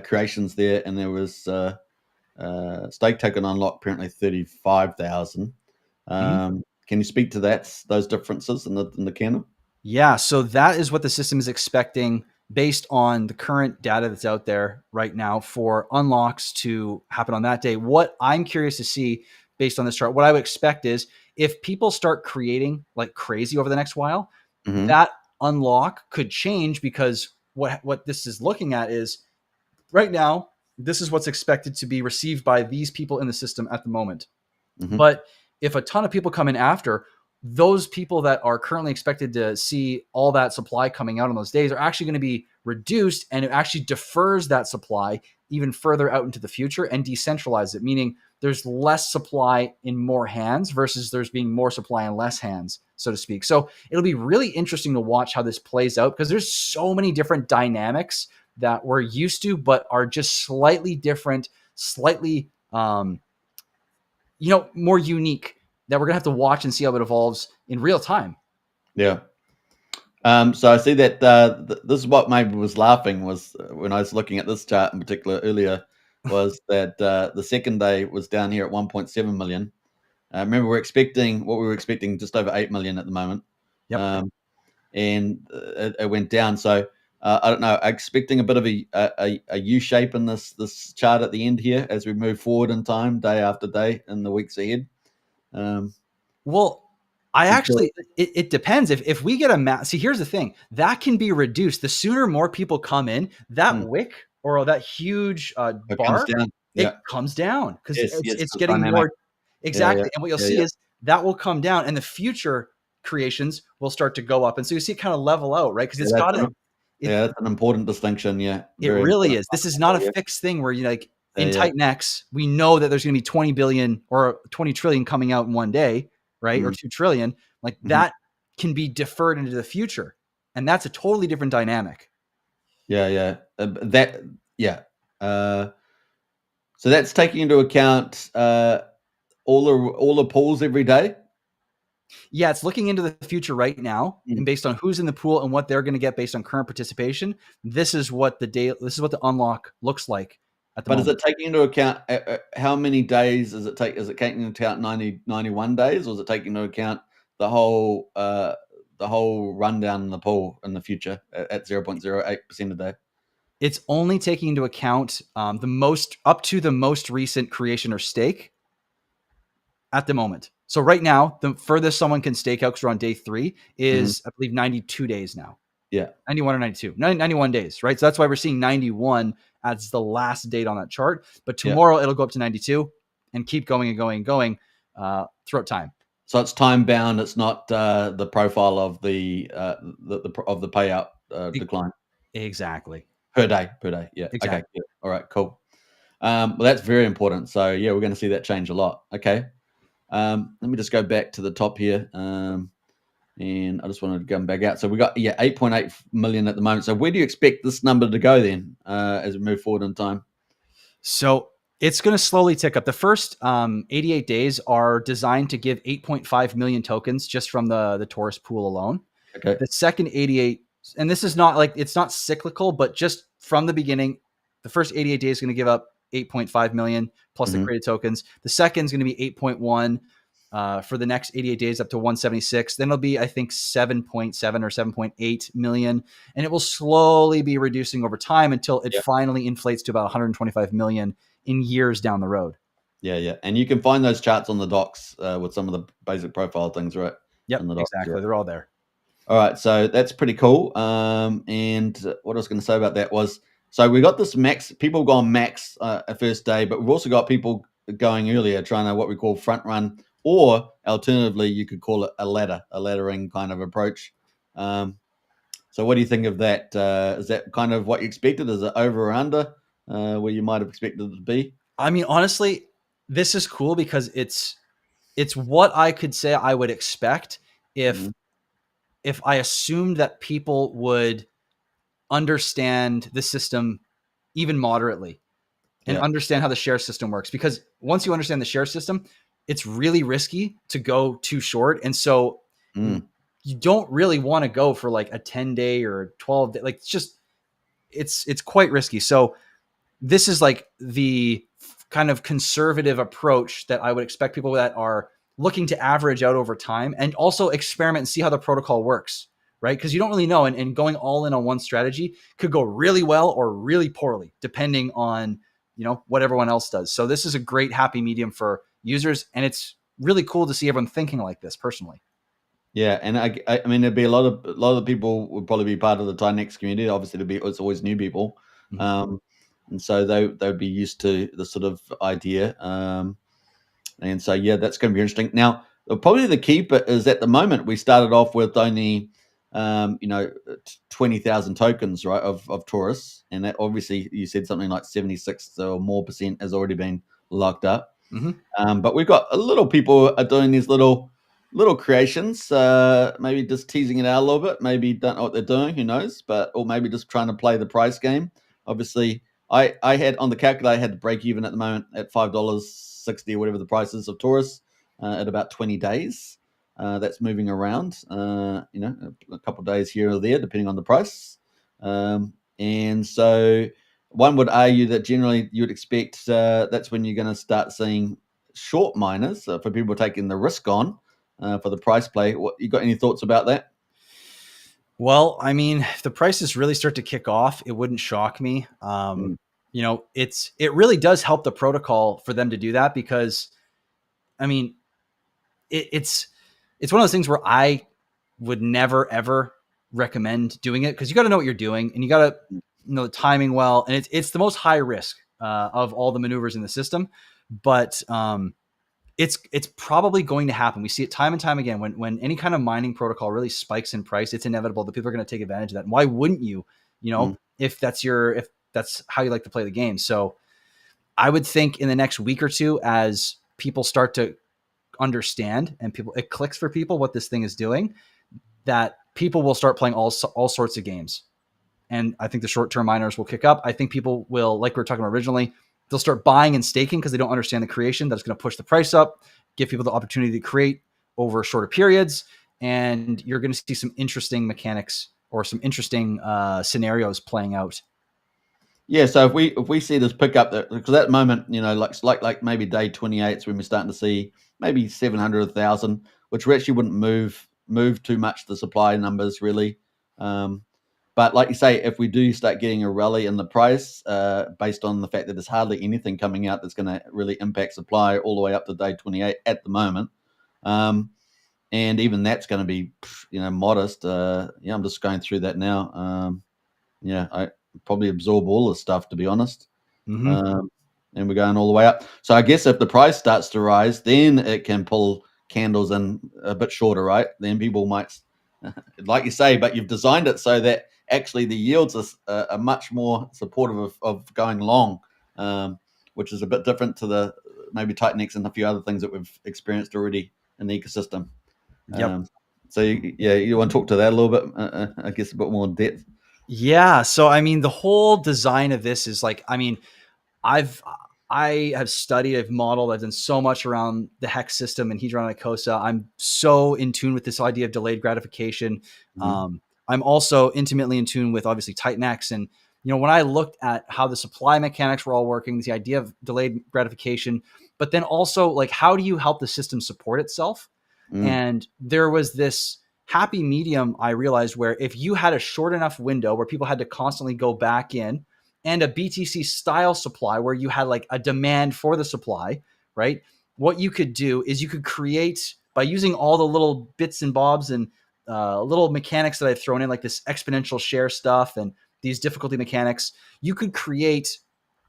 creations there, and there was stake token unlock apparently 35,000. Can you speak to those differences in the candle? Yeah, so that is what the system is expecting based on the current data that's out there right now for unlocks to happen on that day. What I'm curious to see based on this chart, what I would expect is if people start creating like crazy over the next while, that unlock could change, because what this is looking at is right now, this is what's expected to be received by these people in the system at the moment. But if a ton of people come in after, those people that are currently expected to see all that supply coming out on those days are actually going to be reduced, and it actually defers that supply even further out into the future and decentralize it, meaning there's less supply in more hands versus there's being more supply in less hands, so to speak. So it'll be really interesting to watch how this plays out, because there's so many different dynamics that we're used to, but are just slightly different, slightly, more unique, that we're gonna have to watch and see how it evolves in real time. Yeah. So I see that this is what maybe was laughing was when I was looking at this chart in particular earlier, was that the second day was down here at 1.7 million. Remember, we were expecting just over 8 million at the moment. Yep. And it went down. So I don't know, expecting a bit of a U shape in this chart at the end here as we move forward in time, day after day in the weeks ahead. Well, it depends. If we get see, here's the thing, that can be reduced. The sooner more people come in, that wick or that huge bar, comes down because it's getting dynamic. More. Exactly. Yeah. And what you'll see is that will come down and the future creations will start to go up. And so you see it kind of level out, right? Because that's an important distinction. Yeah. It really is. This is not a fixed thing where you like, in Titan X, we know that there's going to be 20 billion or 20 trillion coming out in one day, right? Or 2 trillion. Like that can be deferred into the future. And that's a totally different dynamic. Yeah. So that's taking into account all the pools every day. Yeah, it's looking into the future right now, and based on who's in the pool and what they're going to get based on current participation, this is what the unlock looks like at the moment. Is it taking into account how many days is it taking into account 91 days, or is it taking into account the whole rundown in the pool in the future at 0.08% a day? It's only taking into account the most recent creation or stake at the moment. So right now, the furthest someone can stake out, because we're on day 3, is I believe 92 days now. Yeah. 91 or 92. 91 days, right? So that's why we're seeing 91 as the last date on that chart. But tomorrow it'll go up to 92 and keep going and going and going throughout time. So it's time bound. It's not the profile of the payout decline. Exactly. Per day. Yeah. Exactly. Okay. Yeah. All right. Cool. Well, that's very important. So yeah, we're going to see that change a lot. Okay. Let me just go back to the top here. And I just wanted to come back out. So we got 8.8 million at the moment. So where do you expect this number to go then as we move forward in time? So it's going to slowly tick up. The first 88 days are designed to give 8.5 million tokens just from the Torus pool alone. Okay. The second 88, and this is not it's not cyclical, but just from the beginning, the first 88 days is going to give up 8.5 million plus the created tokens. The second is going to be 8.1 for the next 88 days up to 176. Then it'll be, I think, 7.7 or 7.8 million. And it will slowly be reducing over time until it finally inflates to about 125 million in years down the road. Yeah. And you can find those charts on the docs with some of the basic profile things, right? Yep, exactly. They're all there. All right. So that's pretty cool. And what I was going to say about that was, so we got this max, people have gone max a first day, but we've also got people going earlier, trying to what we call front run, or alternatively, you could call it a laddering kind of approach. So what do you think of that? Is that kind of what you expected? Is it over or under where you might have expected it to be? I mean, honestly, this is cool because it's what I could say I would expect if I assumed that people would understand the system even moderately and understand how the share system works. Because once you understand the share system, it's really risky to go too short. And so you don't really want to go for like a 10-day or 12-day. Like it's quite risky. So this is like the kind of conservative approach that I would expect people that are looking to average out over time and also experiment and see how the protocol works, right? Because you don't really know. And going all in on one strategy could go really well or really poorly, depending on, what everyone else does. So this is a great happy medium for users. And it's really cool to see everyone thinking like this personally. Yeah. And I mean, there'd be a lot of people would probably be part of the Tinex community. Obviously it's always new people. And so they'd be used to the sort of idea. And so, that's going to be interesting. Now, probably the key bit is at the moment, we started off with only, 20,000 tokens, right, of Torus. And that obviously you said something like 76 or more percent has already been locked up. But we've got a little people are doing these little creations, maybe just teasing it out a little bit. Maybe don't know what they're doing, who knows? Or maybe just trying to play the price game. Obviously, I had on the calculator, I had to break even at the moment at $5.60 or whatever the price is of Torus at about 20 days. That's moving around, a couple of days here or there, depending on the price. And so one would argue that generally you would expect that's when you're going to start seeing short miners for people taking the risk on for the price play. What you got any thoughts about that? Well, I mean, if the prices really start to kick off, it wouldn't shock me. It really does help the protocol for them to do that because, I mean, it's one of those things where I would never ever recommend doing it because you got to know what you're doing and you got to know the timing well, and it's the most high risk of all the maneuvers in the system, but it's probably going to happen. We see it time and time again when any kind of mining protocol really spikes in price. It's inevitable that people are going to take advantage of that. And why wouldn't you? If that's how you like to play the game. So I would think in the next week or two, as people start to understand and it clicks for people what this thing is doing, that people will start playing all sorts of games. And I think the short-term miners will kick up. I think people will, like we were talking about originally, they'll start buying and staking because they don't understand the creation. That's going to push the price up, give people the opportunity to create over shorter periods. And you're going to see some interesting mechanics or some interesting scenarios playing out. Yeah, so if we see this pick up, because at the moment, like maybe day 28 is when we're starting to see maybe 700, 1,000, which actually wouldn't move too much the supply numbers really. But like you say, if we do start getting a rally in the price, based on the fact that there's hardly anything coming out that's going to really impact supply all the way up to day 28 at the moment, and even that's going to be, modest. I'm just going through that now. I probably absorb all this stuff, to be honest. Mm-hmm. And we're going all the way up. So I guess if the price starts to rise, then it can pull candles in a bit shorter, right? Then people might, like you say, but you've designed it so that actually the yields are much more supportive of going long, which is a bit different to the maybe Titanx and a few other things that we've experienced already in the ecosystem. Yep. So you want to talk to that a little bit, I guess a bit more in depth. Yeah. So, I mean, the whole design of this is like, I mean, I have studied, I've modeled, I've done so much around the hex system and Hedron and Icosa. I'm so in tune with this idea of delayed gratification. Mm-hmm. I'm also intimately in tune with obviously Titanx. And, when I looked at how the supply mechanics were all working, the idea of delayed gratification, but then also like, how do you help the system support itself? And there was this happy medium, I realized, where if you had a short enough window where people had to constantly go back in, and a BTC style supply where you had like a demand for the supply, right? What you could do is you could create, by using all the little bits and bobs and little mechanics that I've thrown in, like this exponential share stuff and these difficulty mechanics, you could create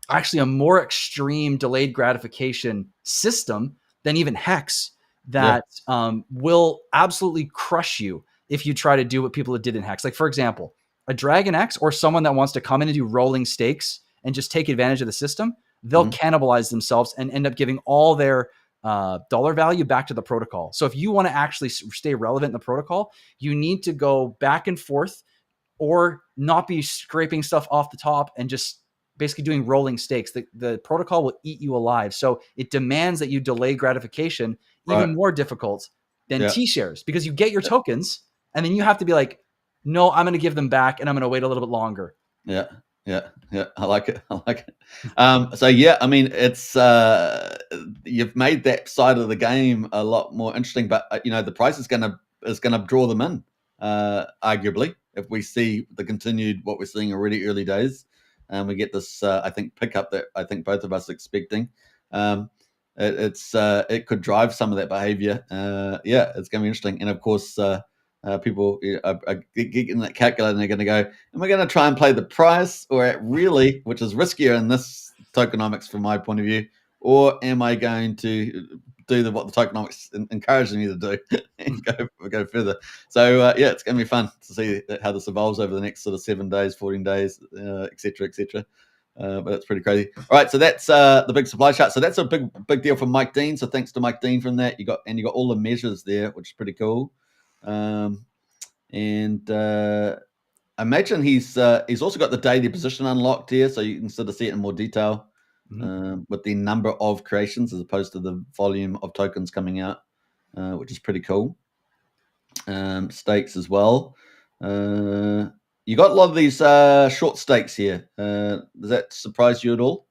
actually a more extreme delayed gratification system than even Hex that will absolutely crush you if you try to do what people did in Hex. Like, for example, a Dragon X or someone that wants to come in and do rolling stakes and just take advantage of the system, they'll cannibalize themselves and end up giving all their dollar value back to the protocol. So if you want to actually stay relevant in the protocol, you need to go back and forth or not be scraping stuff off the top and just basically doing rolling stakes. The protocol will eat you alive. So it demands that you delay gratification, even more difficult than T-shares, because you get your tokens and then you have to be like, no, I'm going to give them back and I'm going to wait a little bit longer. Yeah. I like it. So I mean, it's you've made that side of the game a lot more interesting, but the price is gonna draw them in, arguably, if we see the continued what we're seeing already early days, and we get this I think pickup that I think both of us are expecting. It could drive some of that behavior. It's gonna be interesting, and of course. People are getting that calculator and they're going to go, am I going to try and play the price or really, which is riskier in this tokenomics from my point of view, or am I going to do what the tokenomics encourages me to do and go further? So it's going to be fun to see how this evolves over the next sort of 7 days, 14 days, et cetera, et cetera. But that's pretty crazy. All right, so that's the big supply chart. So that's a big deal from Mike Dean. So thanks to Mike Dean from that. You got all the measures there, which is pretty cool. I imagine he's also got the daily position unlocked here, so you can sort of see it in more detail with the number of creations as opposed to the volume of tokens coming out, which is pretty cool. Stakes as well. You got a lot of these short stakes here. Does that surprise you at all?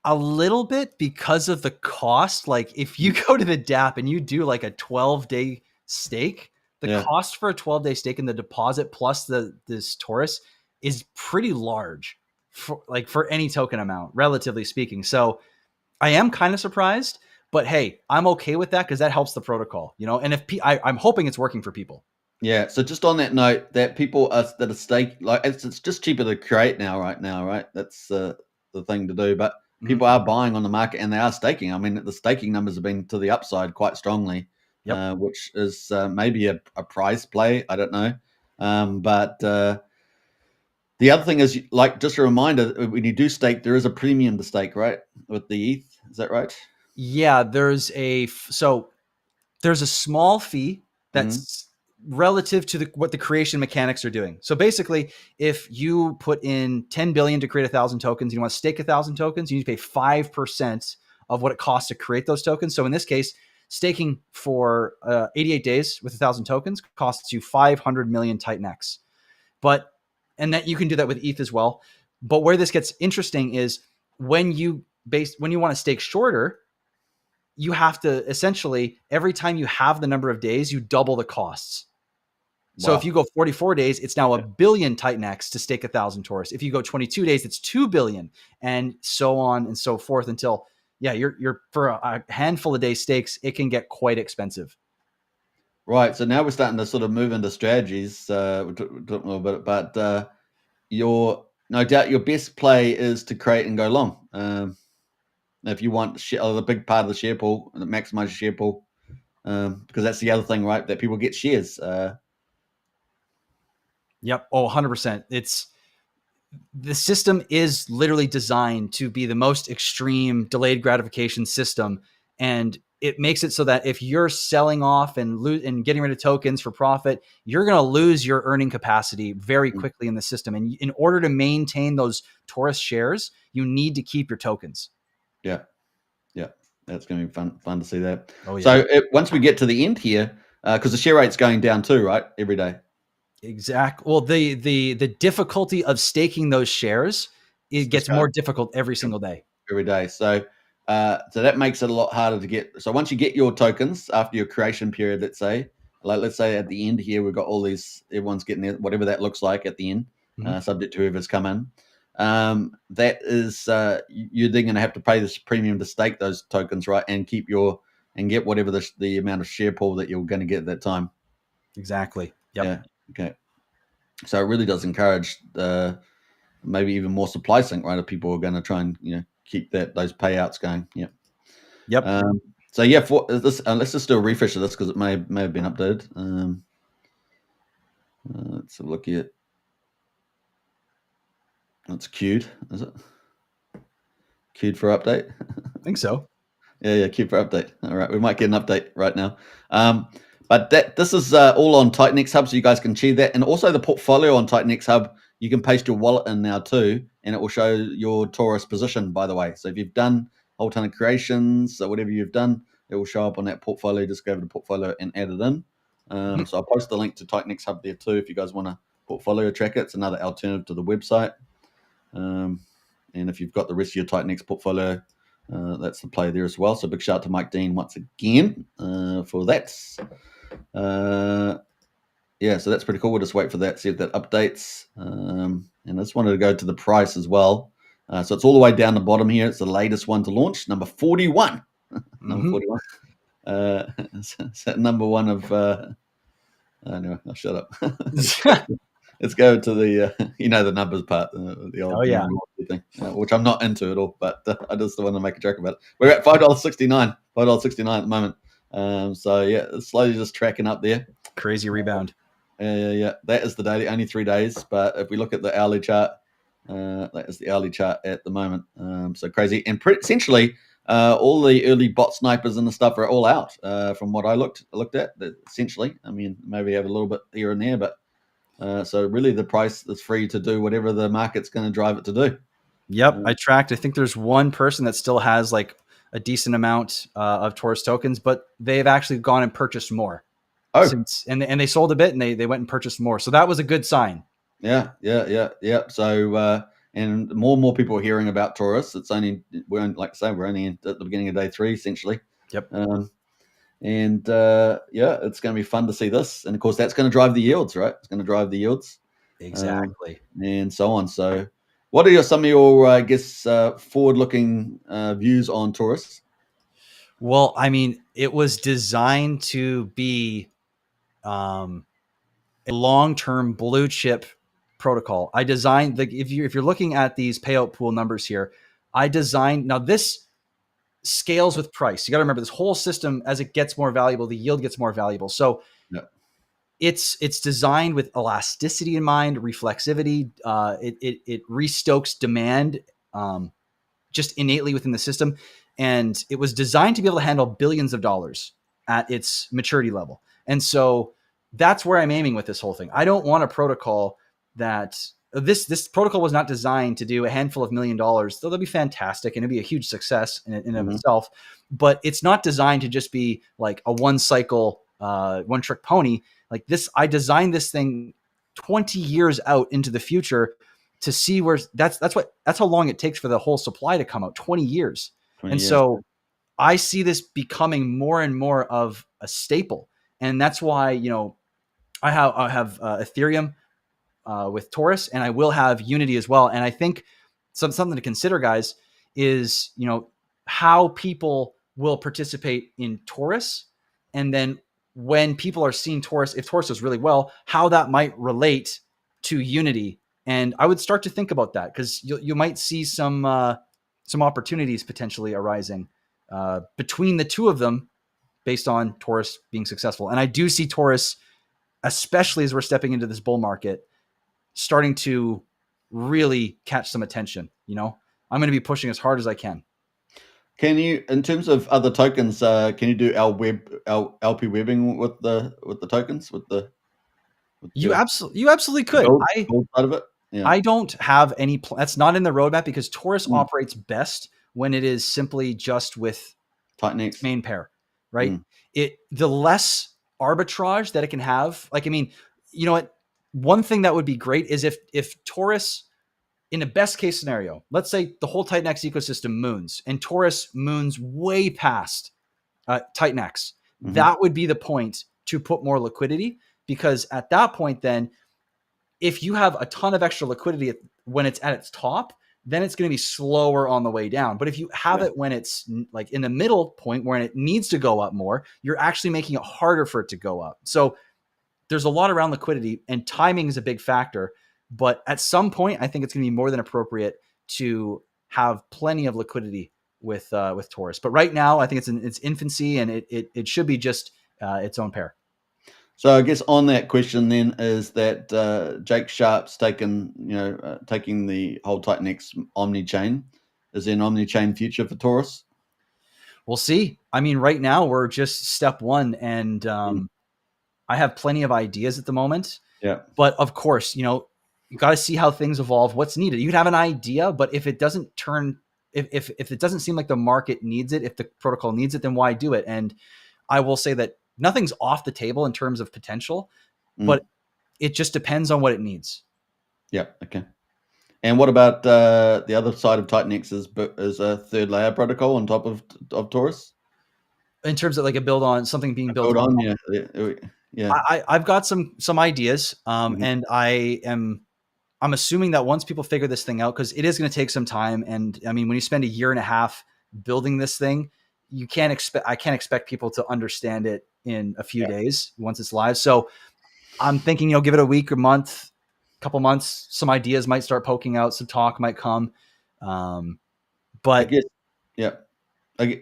A little bit, because of the cost. Like, if you go to the DApp and you do like a 12-day stake, the cost for a 12-day stake and the deposit plus this Torus is pretty large for any token amount, relatively speaking. So I am kind of surprised, but hey, I'm okay with that because that helps the protocol, and if I'm hoping it's working for people. Yeah. So just on that note, that people that are stake, like it's just cheaper to create right? That's the thing to do. But people are buying on the market and they are staking. I mean, the staking numbers have been to the upside quite strongly, which is maybe a price play. I don't know. But The other thing is, like, just a reminder, when you do stake, there is a premium to stake, right? With the ETH, is that right? Yeah, there's a small fee that's relative to what the creation mechanics are doing. So basically, if you put in 10 billion to create 1,000 tokens, you want to stake 1,000 tokens, you need to pay 5% of what it costs to create those tokens. So in this case, staking for 88 days with 1,000 tokens costs you 500 million Titan X. And that you can do that with ETH as well. But where this gets interesting is when you want to stake shorter, you have to essentially, every time you have the number of days, you double the costs. So if you go 44 days, it's now 1 billion Titan X to stake 1,000 Torus. If you go 22 days, it's 2 billion, and so on and so forth until, you're for a handful of day stakes, it can get quite expensive. Right. So now we're starting to sort of move into strategies. We'll talk a little bit, but no doubt your best play is to create and go long. If you want the big part of the share pool, maximize your share pool, because that's the other thing, right? That people get shares. Yep. Oh, 100%. The system is literally designed to be the most extreme delayed gratification system. And it makes it so that if you're selling off and getting rid of tokens for profit, you're going to lose your earning capacity very quickly in the system. And in order to maintain those Torus shares, you need to keep your tokens. Yeah. That's going to be fun to see that. Oh, yeah. So once we get to the end here, because the share rate's going down too, right? Every day. Exactly. Well, the difficulty of staking those shares, it gets more difficult every single day. Every day. So that makes it a lot harder to get. So once you get your tokens after your creation period, let's say at the end here, we've got all these, everyone's getting their, whatever that looks like at the end, subject to whoever's come in. That is, you're then going to have to pay this premium to stake those tokens, right? And get whatever the amount of share pool that you're going to get at that time. Exactly. Yep. Yeah. Okay. So it really does encourage maybe even more supply sync, right? If people are going to try and keep those payouts going. Yeah. Yep. So yeah, for this, let's just do a refresh of this because it may have been updated. Let's have a look at. It's queued, is it? Queued for update? I think so. Yeah, queued for update. All right, we might get an update right now. But this is all on TitanX Hub, so you guys can achieve that. And also the portfolio on TitanX Hub, you can paste your wallet in now too, and it will show your Torus position, by the way. So if you've done a whole ton of creations, or whatever you've done, it will show up on that portfolio. Just go over to portfolio and add it in. So I'll post the link to TitanX Hub there too if you guys want to portfolio track it. It's another alternative to the website. And if you've got the rest of your TitanX portfolio, that's the play there as well. So big shout out to Mike Dean once again for that. So that's pretty cool. We'll just wait for that, see if that updates. And I just wanted to go to the price as well. So it's all the way down the bottom here. It's the latest one to launch, number 41. Number 41. Number one of... anyway, I'll shut up. Let's go to the, the numbers part, the old thing, which I'm not into at all, but I just want to make a joke about it. We're at $5.69, $5.69 at the moment. It's slowly just tracking up there. Crazy rebound. Yeah. That is the daily, only 3 days. But if we look at the hourly chart, that is the hourly chart at the moment. So crazy. And essentially, all the early bot snipers and the stuff are all out from what I looked at, essentially. I mean, maybe have a little bit here and there, but so really the price is free to do whatever the market's going to drive it to do. Yep. I tracked. I think there's one person that still has like a decent amount of Torus tokens, but they've actually gone and purchased more. And they sold a bit and they went and purchased more. So that was a good sign. Yeah. So, and more people are hearing about Torus. It's only, we're only at the beginning of day 3, essentially. Yep. It's going to be fun to see this. And of course, that's going to drive the yields, right? It's going to drive the yields. Exactly. And so on. So what are some of your, forward-looking views on Torus? Well, I mean, it was designed to be a long-term blue chip protocol. I designed if you're looking at these payout pool numbers here, now this scales with price. You got to remember this whole system, as it gets more valuable, the yield gets more valuable. So it's designed with elasticity in mind, reflexivity. It restokes demand just innately within the system, and it was designed to be able to handle billions of dollars at its maturity level. And so that's where I'm aiming with this whole thing. I don't want a protocol that this protocol was not designed to do a handful of $1 million, though that'd be fantastic and it'd be a huge success in and of itself. But it's not designed to just be like a one cycle, one trick pony. Like this, I designed this thing 20 years out into the future to see where that's how long it takes for the whole supply to come out, 20 years. 20 and years. So I see this becoming more and more of a staple. And that's why, I have Ethereum with Torus, and I will have Unity as well. And I think something to consider, guys, is, how people will participate in Torus. And then when people are seeing Torus, if Torus does really well, how that might relate to Unity. And I would start to think about that, because you might see some opportunities potentially arising between the two of them based on Torus being successful. And I do see Torus, especially as we're stepping into this bull market, starting to really catch some attention. I'm going to be pushing as hard as I can. Can you, in terms of other tokens, can you do LP webbing with the tokens You absolutely could. Build side of it? Yeah. I don't have any. That's not in the roadmap, because Torus operates best when it is simply just with Titanx main pair, right? The less arbitrage that it can have. Like, I mean, you know what? One thing that would be great is if Torus, in a best case scenario, let's say the whole Titanx ecosystem moons and Torus moons way past Titanx, that would be the point to put more liquidity, because at that point, then if you have a ton of extra liquidity when it's at its top, then it's going to be slower on the way down. But if you have it when it's like in the middle point where it needs to go up more, you're actually making it harder for it to go up. So there's a lot around liquidity, and timing is a big factor. But at some point, I think it's going to be more than appropriate to have plenty of liquidity with Torus. But right now, I think it's in its infancy, and it should be just its own pair. So I guess on that question then is that Jake Sharp's taking the whole Titanx Omni chain. Is there an Omni chain future for Torus? We'll see. I mean, right now we're just step one, and I have plenty of ideas at the moment. Yeah. But of course, you got to see how things evolve. What's needed? You can have an idea, but if it doesn't if it doesn't seem like the market needs it, if the protocol needs it, then why do it? And I will say that nothing's off the table in terms of potential, but it just depends on what it needs. Yeah. Okay. And what about the other side of Titanx is a third layer protocol on top of Torus? In terms of like a build on something being built on. Yeah. I've got some ideas, and I'm assuming that once people figure this thing out, because it is going to take some time. And I mean, when you spend a year and a half building this thing, I can't expect people to understand it in a few days once it's live. So I'm thinking, give it a week or month, couple months, some ideas might start poking out, some talk might come. But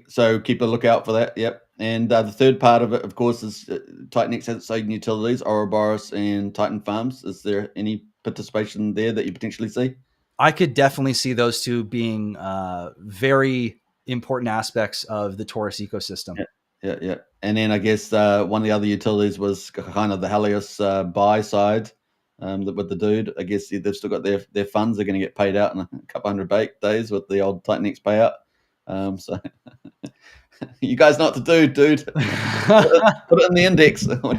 so keep a lookout for that. Yep. And the third part of it, of course, is Titanx has its own utilities, Ouroboros and Titan Farms. Is there any participation there that you potentially see? I could definitely see those two being very important aspects of the Torus ecosystem. Yeah. And then I guess one of the other utilities was kind of the Helios buy side with the dude. I guess they've still got their funds. They're going to get paid out in a couple hundred days with the old Titanx payout. So you guys know what to do, dude. Put it in the index. All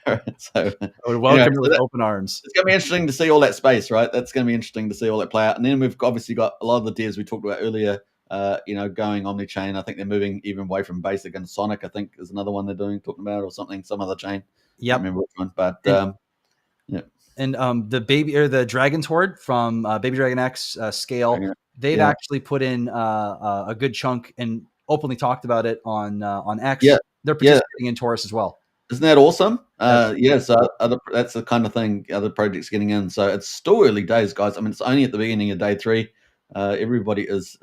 right, so I would welcome you with open arms. It's going to be interesting to see all that space, right? That's going to be interesting to see all that play out. And then we've obviously got a lot of the devs we talked about earlier, going omni-chain. I think they're moving even away from Basic, and Sonic, I think, is another one they're talking about, or something, some other chain. Yeah, remember which one, but yeah. And the Dragon's Horde from Baby Dragon X Scale, they've actually put in a good chunk and openly talked about it on X. Yeah, they're participating in Torus as well. Isn't that awesome? So that's the kind of thing other projects getting in. So it's still early days, guys. I mean, it's only at the beginning of day 3. Everybody is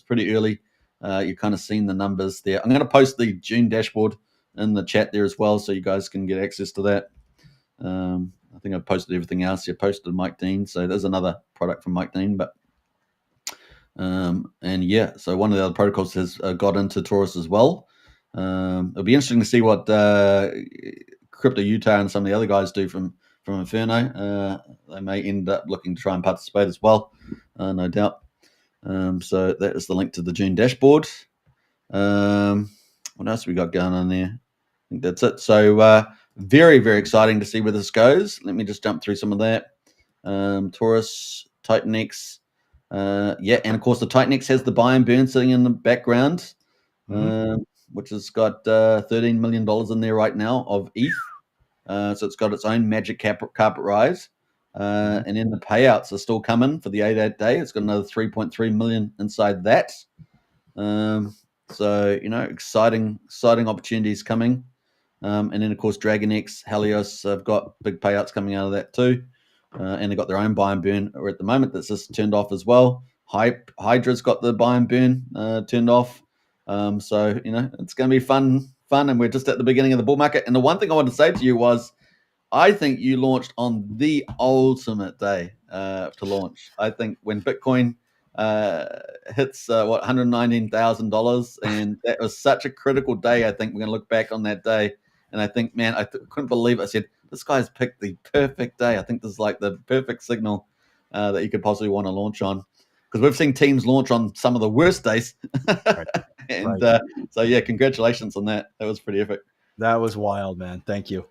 pretty early. You've kind of seen the numbers there. I'm going to post the June dashboard in the chat there as well, so you guys can get access to that. I think I've posted everything else. You posted Mike Dean, so there's another product from Mike Dean, but and yeah, so one of the other protocols has got into Torus as well. It'll be interesting to see what Crypto Utah and some of the other guys do from Inferno. They may end up looking to try and participate as well, no doubt. So that is the link to the June dashboard. What else we got going on there? I think that's it. So very, very exciting to see where this goes. Let me just jump through some of that. Torus, TitanX. Yeah, and of course the TitanX has the buy and burn sitting in the background, which has got $13 million in there right now of ETH. So it's got its own magic carpet rise. And then the payouts are still coming for the 8 day. It's got another 3.3 million inside that. So, exciting opportunities coming. And then, of course, DragonX, Helios have got big payouts coming out of that too. And they've got their own buy and burn at the moment that's just turned off as well. Hydra's got the buy and burn turned off. So, it's going to be fun. And we're just at the beginning of the bull market. And the one thing I wanted to say to you was, I think you launched on the ultimate day to launch. I think when Bitcoin hits $119,000, and that was such a critical day. I think we're going to look back on that day, and I think, man, I couldn't believe it. I said, this guy's picked the perfect day. I think this is like the perfect signal that you could possibly want to launch on, because we've seen teams launch on some of the worst days. Right. And so, yeah, congratulations on that. That was pretty epic. That was wild, man. Thank you.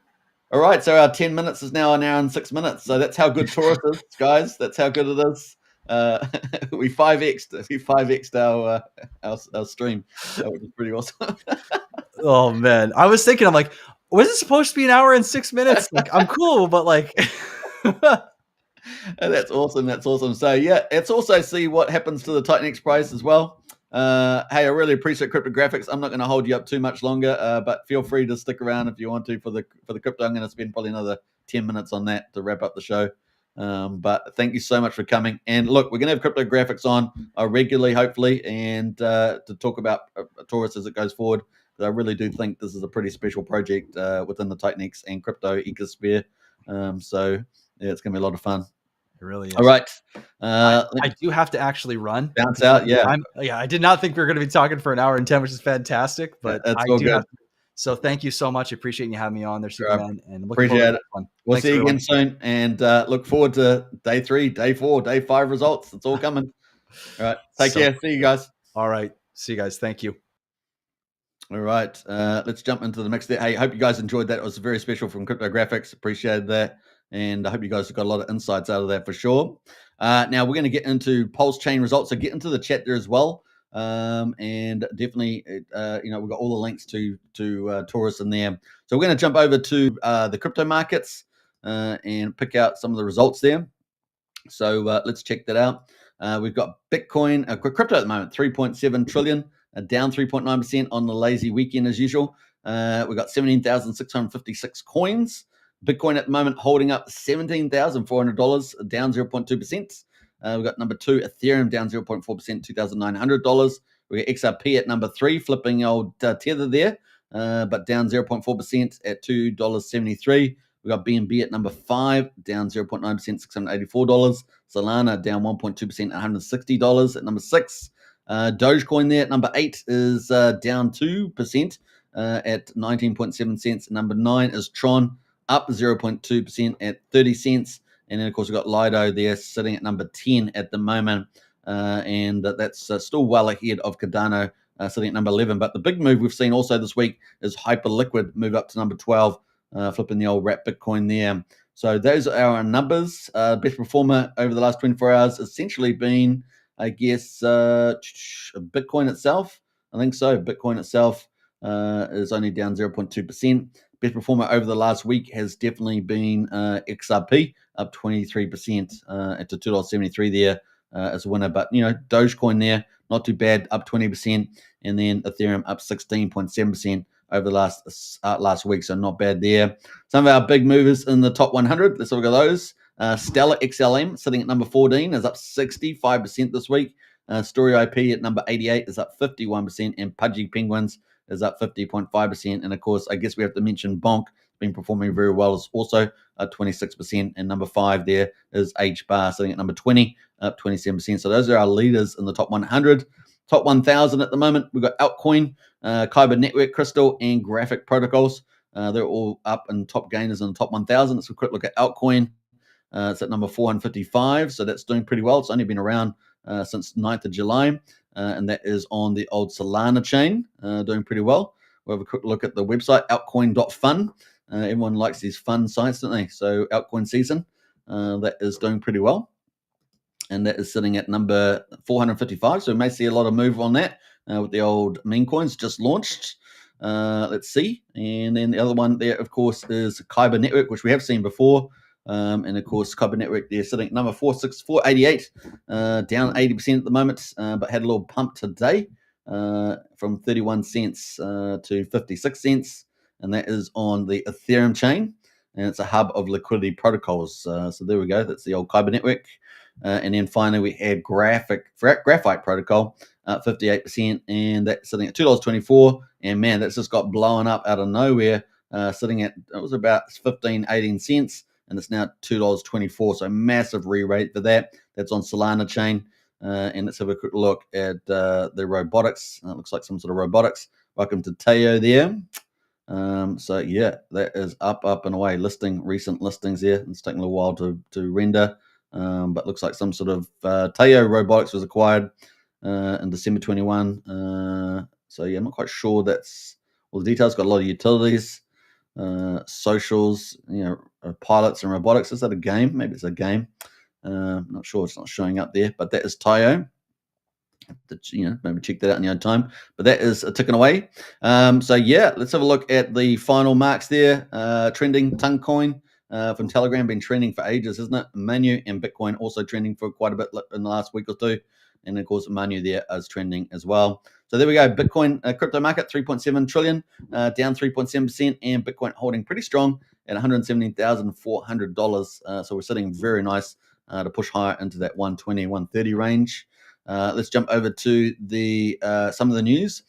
All right, so our 10 minutes is now an hour and 6 minutes. So that's how good Torus is, guys. That's how good it is. We 5x'd our stream, which is pretty awesome. Oh man, I was thinking, I'm like, was it supposed to be an hour and 6 minutes? Like, I'm cool, but like, that's awesome. That's awesome. So yeah, let's also see what happens to the TitanX price as well. Hey, I really appreciate Cryptographics. I'm not going to hold you up too much longer, but feel free to stick around if you want to for the crypto. I'm going to spend probably another 10 minutes on that to wrap up the show. But thank you so much for coming. And look, we're going to have Cryptographics on regularly, hopefully, and to talk about Torus as it goes forward. Because I really do think this is a pretty special project within the TitanX and crypto ecosphere. So yeah, it's going to be a lot of fun. It really is. All right. I do have to actually run. Bounce out, yeah. I did not think we were going to be talking for an hour and 10, which is fantastic. But that's all good. So thank you so much. I appreciate you having me on there, Superman. And appreciate it. We'll see you again soon. And look forward to day 3, day 4, day 5 results. It's all coming. All right. Take care. See you guys. All right. See you guys. Thank you. All right. Let's jump into the mix there. Hey, hope you guys enjoyed that. It was very special from Cryptographics. Appreciated that. And I hope you guys have got a lot of insights out of that for sure. Now we're going to get into PulseChain results. So get into the chat there as well. And definitely, we've got all the links to Torus in there. So we're going to jump over to the crypto markets and pick out some of the results there. So let's check that out. We've got Bitcoin, crypto at the moment, 3.7 trillion, down 3.9% on the lazy weekend as usual. We've got 17,656 coins. Bitcoin at the moment holding up $17,400, down 0.2%. We've got number 2, Ethereum, down 0.4%, $2,900. We got XRP at number 3, flipping old Tether there, but down 0.4% at $2.73. We got BNB at number 5, down 0.9%, $684. Solana down 1.2%, $160 at number 6. Dogecoin there at number 8 is down 2% at 19.7 cents. Number 9 is Tron, up 0.2% at 30 cents. And then, of course, we've got Lido there sitting at number 10 at the moment. And that's still well ahead of Cardano sitting at number 11. But the big move we've seen also this week is Hyperliquid move up to number 12, flipping the old wrap Bitcoin there. So those are our numbers. Best performer over the last 24 hours essentially been, I guess, Bitcoin itself. I think so. Bitcoin itself is only down 0.2%. Best performer over the last week has definitely been XRP, up 23% at $2.73 there as a winner. But, Dogecoin there, not too bad, up 20%. And then Ethereum up 16.7% over the last week, so not bad there. Some of our big movers in the top 100, let's look at those. Stellar XLM sitting at number 14 is up 65% this week. Story IP at number 88 is up 51%, and Pudgy Penguins is up 50.5%. And of course, I guess we have to mention Bonk been performing very well. It's also up 26%. And number 5 there is H-Bar sitting at number 20, up 27%. So those are our leaders in the top 100. Top 1,000 at the moment, we've got Altcoin, Kyber Network, Crystal, and Graphic Protocols. They're all up and top gainers in the top 1,000. Let's have a quick look at Altcoin. It's at number 455, so that's doing pretty well. It's only been around since 9th of July, and that is on the old Solana chain, doing pretty well. We'll have a quick look at the website, altcoin.fun. Everyone likes these fun sites, don't they? So Altcoin season, that is doing pretty well. And that is sitting at number 455. So we may see a lot of move on that with the old meme coins just launched. Let's see. And then the other one there, of course, is Kyber Network, which we have seen before. And of course, Kyber Network there sitting at number 488, down 80% at the moment, but had a little pump today from 31 cents to 56 cents. And that is on the Ethereum chain. And it's a hub of liquidity protocols. So there we go. That's the old Kyber Network. And then finally, we had Graphite Protocol, 58%, and that's sitting at $2.24. And man, that's just got blown up out of nowhere, sitting at, it was about 15, 18 cents, and it's now $2.24. So massive re-rate for that. That's on Solana chain. And let's have a quick look at the robotics. It looks like some sort of robotics. Welcome to Teo there. So yeah, that is up and away. Recent listings there. It's taking a little while to render. But looks like some sort of Teo Robotics was acquired in December 21. So yeah, I'm not quite sure that's all the details. Got a lot of utilities, socials, pilots and robotics. Is that a game? Maybe it's a game. Not sure. It's not showing up there, but that is Teo. Maybe check that out in your own time. But that is ticking away. So yeah, let's have a look at the final marks there. Trending Tonguecoin. From Telegram, been trending for ages, isn't it? Manu and Bitcoin also trending for quite a bit in the last week or two. And of course, Manu there is trending as well. So there we go. Bitcoin crypto market, 3.7 trillion, down 3.7%. And Bitcoin holding pretty strong at $117,400. So we're sitting very nice to push higher into that 120, 130 range. Let's jump over to the some of the news.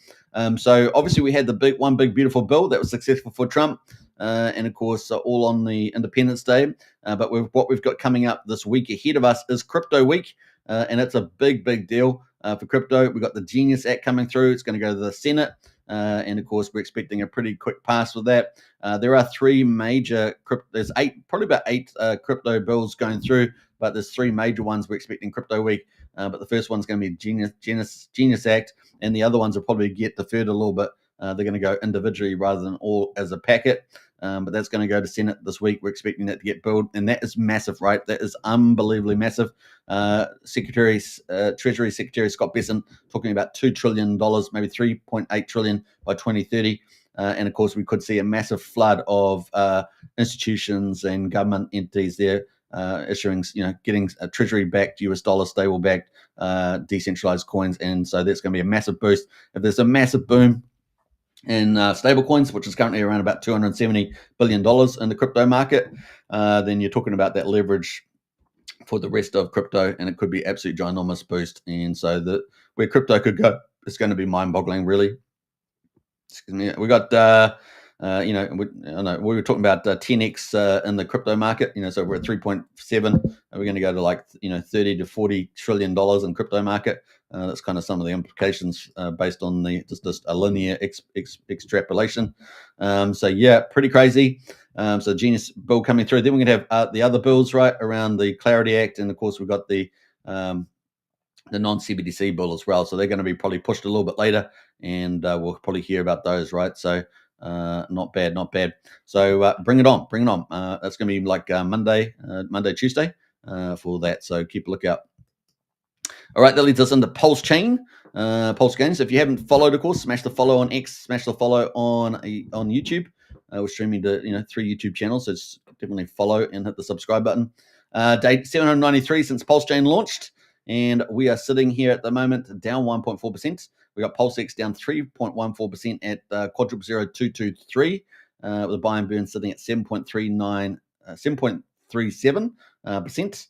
So obviously we had the one big beautiful bill that was successful for Trump. And of course, all on the Independence Day. But what we've got coming up this week ahead of us is Crypto Week. And it's a big deal for crypto. We've got the Genius Act coming through. It's going to go to the Senate. And of course, we're expecting a pretty quick pass with that. There are three major, there's probably about eight crypto bills going through, but there's three major ones we're expecting Crypto Week. But the first one's going to be Genius Act, and the other ones will probably get deferred a little bit. They're going to go individually rather than all as a packet. But that's going to go to Senate this week. We're expecting that to get billed, and that is massive, right? That is unbelievably massive. Treasury Secretary Scott Bessent talking about $2 trillion, maybe $3.8 trillion by 2030. And of course, we could see a massive flood of institutions and government entities there issuing, getting a Treasury-backed US dollar stable-backed decentralized coins. And so that's going to be a massive boost. If there's a massive boom in stable coins, which is currently around about $270 billion in the crypto market, then you're talking about that leverage for the rest of crypto, and it could be absolute ginormous boost. And so where crypto could go, it's going to be mind-boggling, really. Excuse me. We got, we were talking about 10x in the crypto market. So we're at 3.7, and we're going to go to like 30 to 40 trillion dollars in crypto market. That's kind of some of the implications based on just a linear extrapolation. So yeah, pretty crazy. So Genius bill coming through. Then we're going to have the other bills right around the Clarity Act, and of course we've got the non-CBDC bill as well. So they're going to be probably pushed a little bit later, and we'll probably hear about those, right? So not bad. So bring it on. That's going to be like Monday, Tuesday for that. So keep a lookout. All right, that leads us into PulseChain. PulseChain. So if you haven't followed, of course, smash the follow on X, smash the follow on YouTube. We're streaming to 3 YouTube channels, so definitely follow and hit the subscribe button. Day 793 since PulseChain launched, and we are sitting here at the moment down 1.4%. We got PulseX down 3.14% at quadruple 0223, with the buy and burn sitting at 7.37%.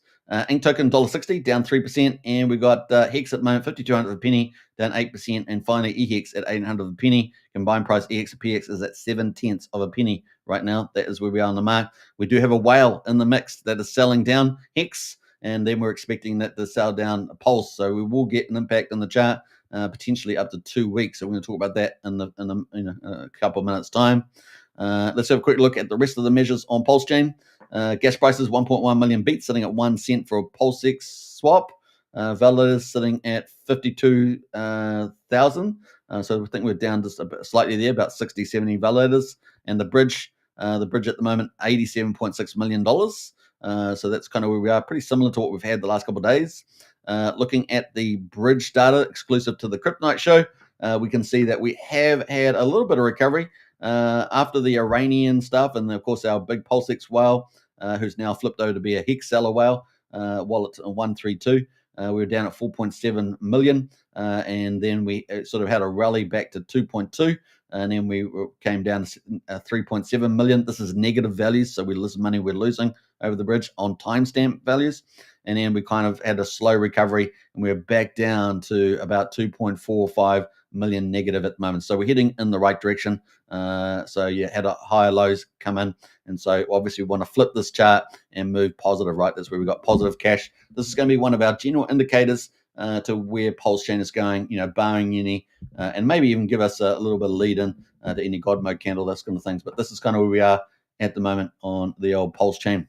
Ink token $1.60 down 3%, and we got Hex at the moment 5200 a penny down 8%, and finally EHEX at 800 a penny. Combined price EX to PX is at 0.7 of a penny right now. That is where we are on the mark. We do have a whale in the mix that is selling down Hex, and then we're expecting that to sell down Pulse. So we will get an impact on the chart, potentially up to 2 weeks. So we're going to talk about that in a couple of minutes' time. Let's have a quick look at the rest of the measures on PulseChain. Gas prices 1.1 million beats, sitting at 1 cent for a PulseX swap. Validators sitting at 52,000. So I think we're down just a bit slightly there, about 60, 70 validators. And the bridge at the moment, $87.6 million. So that's kind of where we are, pretty similar to what we've had the last couple of days. Looking at the bridge data exclusive to the Kryptonite show, we can see that we have had a little bit of recovery after the Iranian stuff, and of course our big PulseX whale, who's now flipped over to be a Hex seller whale, wallet 132. We were down at 4.7 million, and then we sort of had a rally back to 2.2, and then we came down to 3.7 million. This is negative values, so this is money we're losing over the bridge on timestamp values. And then we kind of had a slow recovery, and we're back down to about 2.45 million negative at the moment. So we're heading in the right direction. So you had a higher lows come in, and so obviously we want to flip this chart and move positive, right? That's where we got positive cash. This is going to be one of our general indicators to where PulseChain is going, barring any, and maybe even give us a little bit of lead in to any God mode candle, those kind of things. But this is kind of where we are at the moment on the old PulseChain.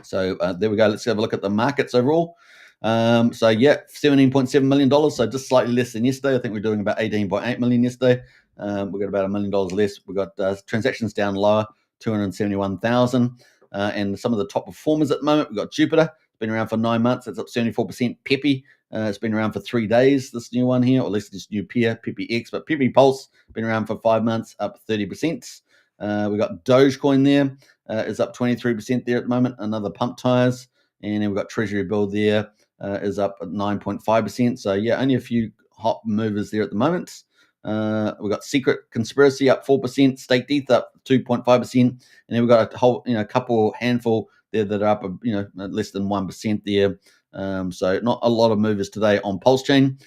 So there we go. Let's have a look at the markets overall. So yeah, $17.7 million. So just slightly less than yesterday. I think we're doing about 18.8 million yesterday. We got about $1 million less. We got transactions down lower, 271,000. And some of the top performers at the moment, we've got Jupiter. It's been around for 9 months. It's up 74%. Pepe, it's been around for 3 days, this new one here, or at least this new pair, Pepe X. But Pepe Pulse, been around for 5 months, up 30%. We got Dogecoin there, is up 23% there at the moment. Another pump tires. And then we've got Treasury Bill there, is up at 9.5%. So yeah, only a few hot movers there at the moment. We've got Secret Conspiracy up 4%, Staked ETH up 2.5%, and then we've got a whole, couple handful there that are up, less than 1% there. So not a lot of movers today on PulseChain.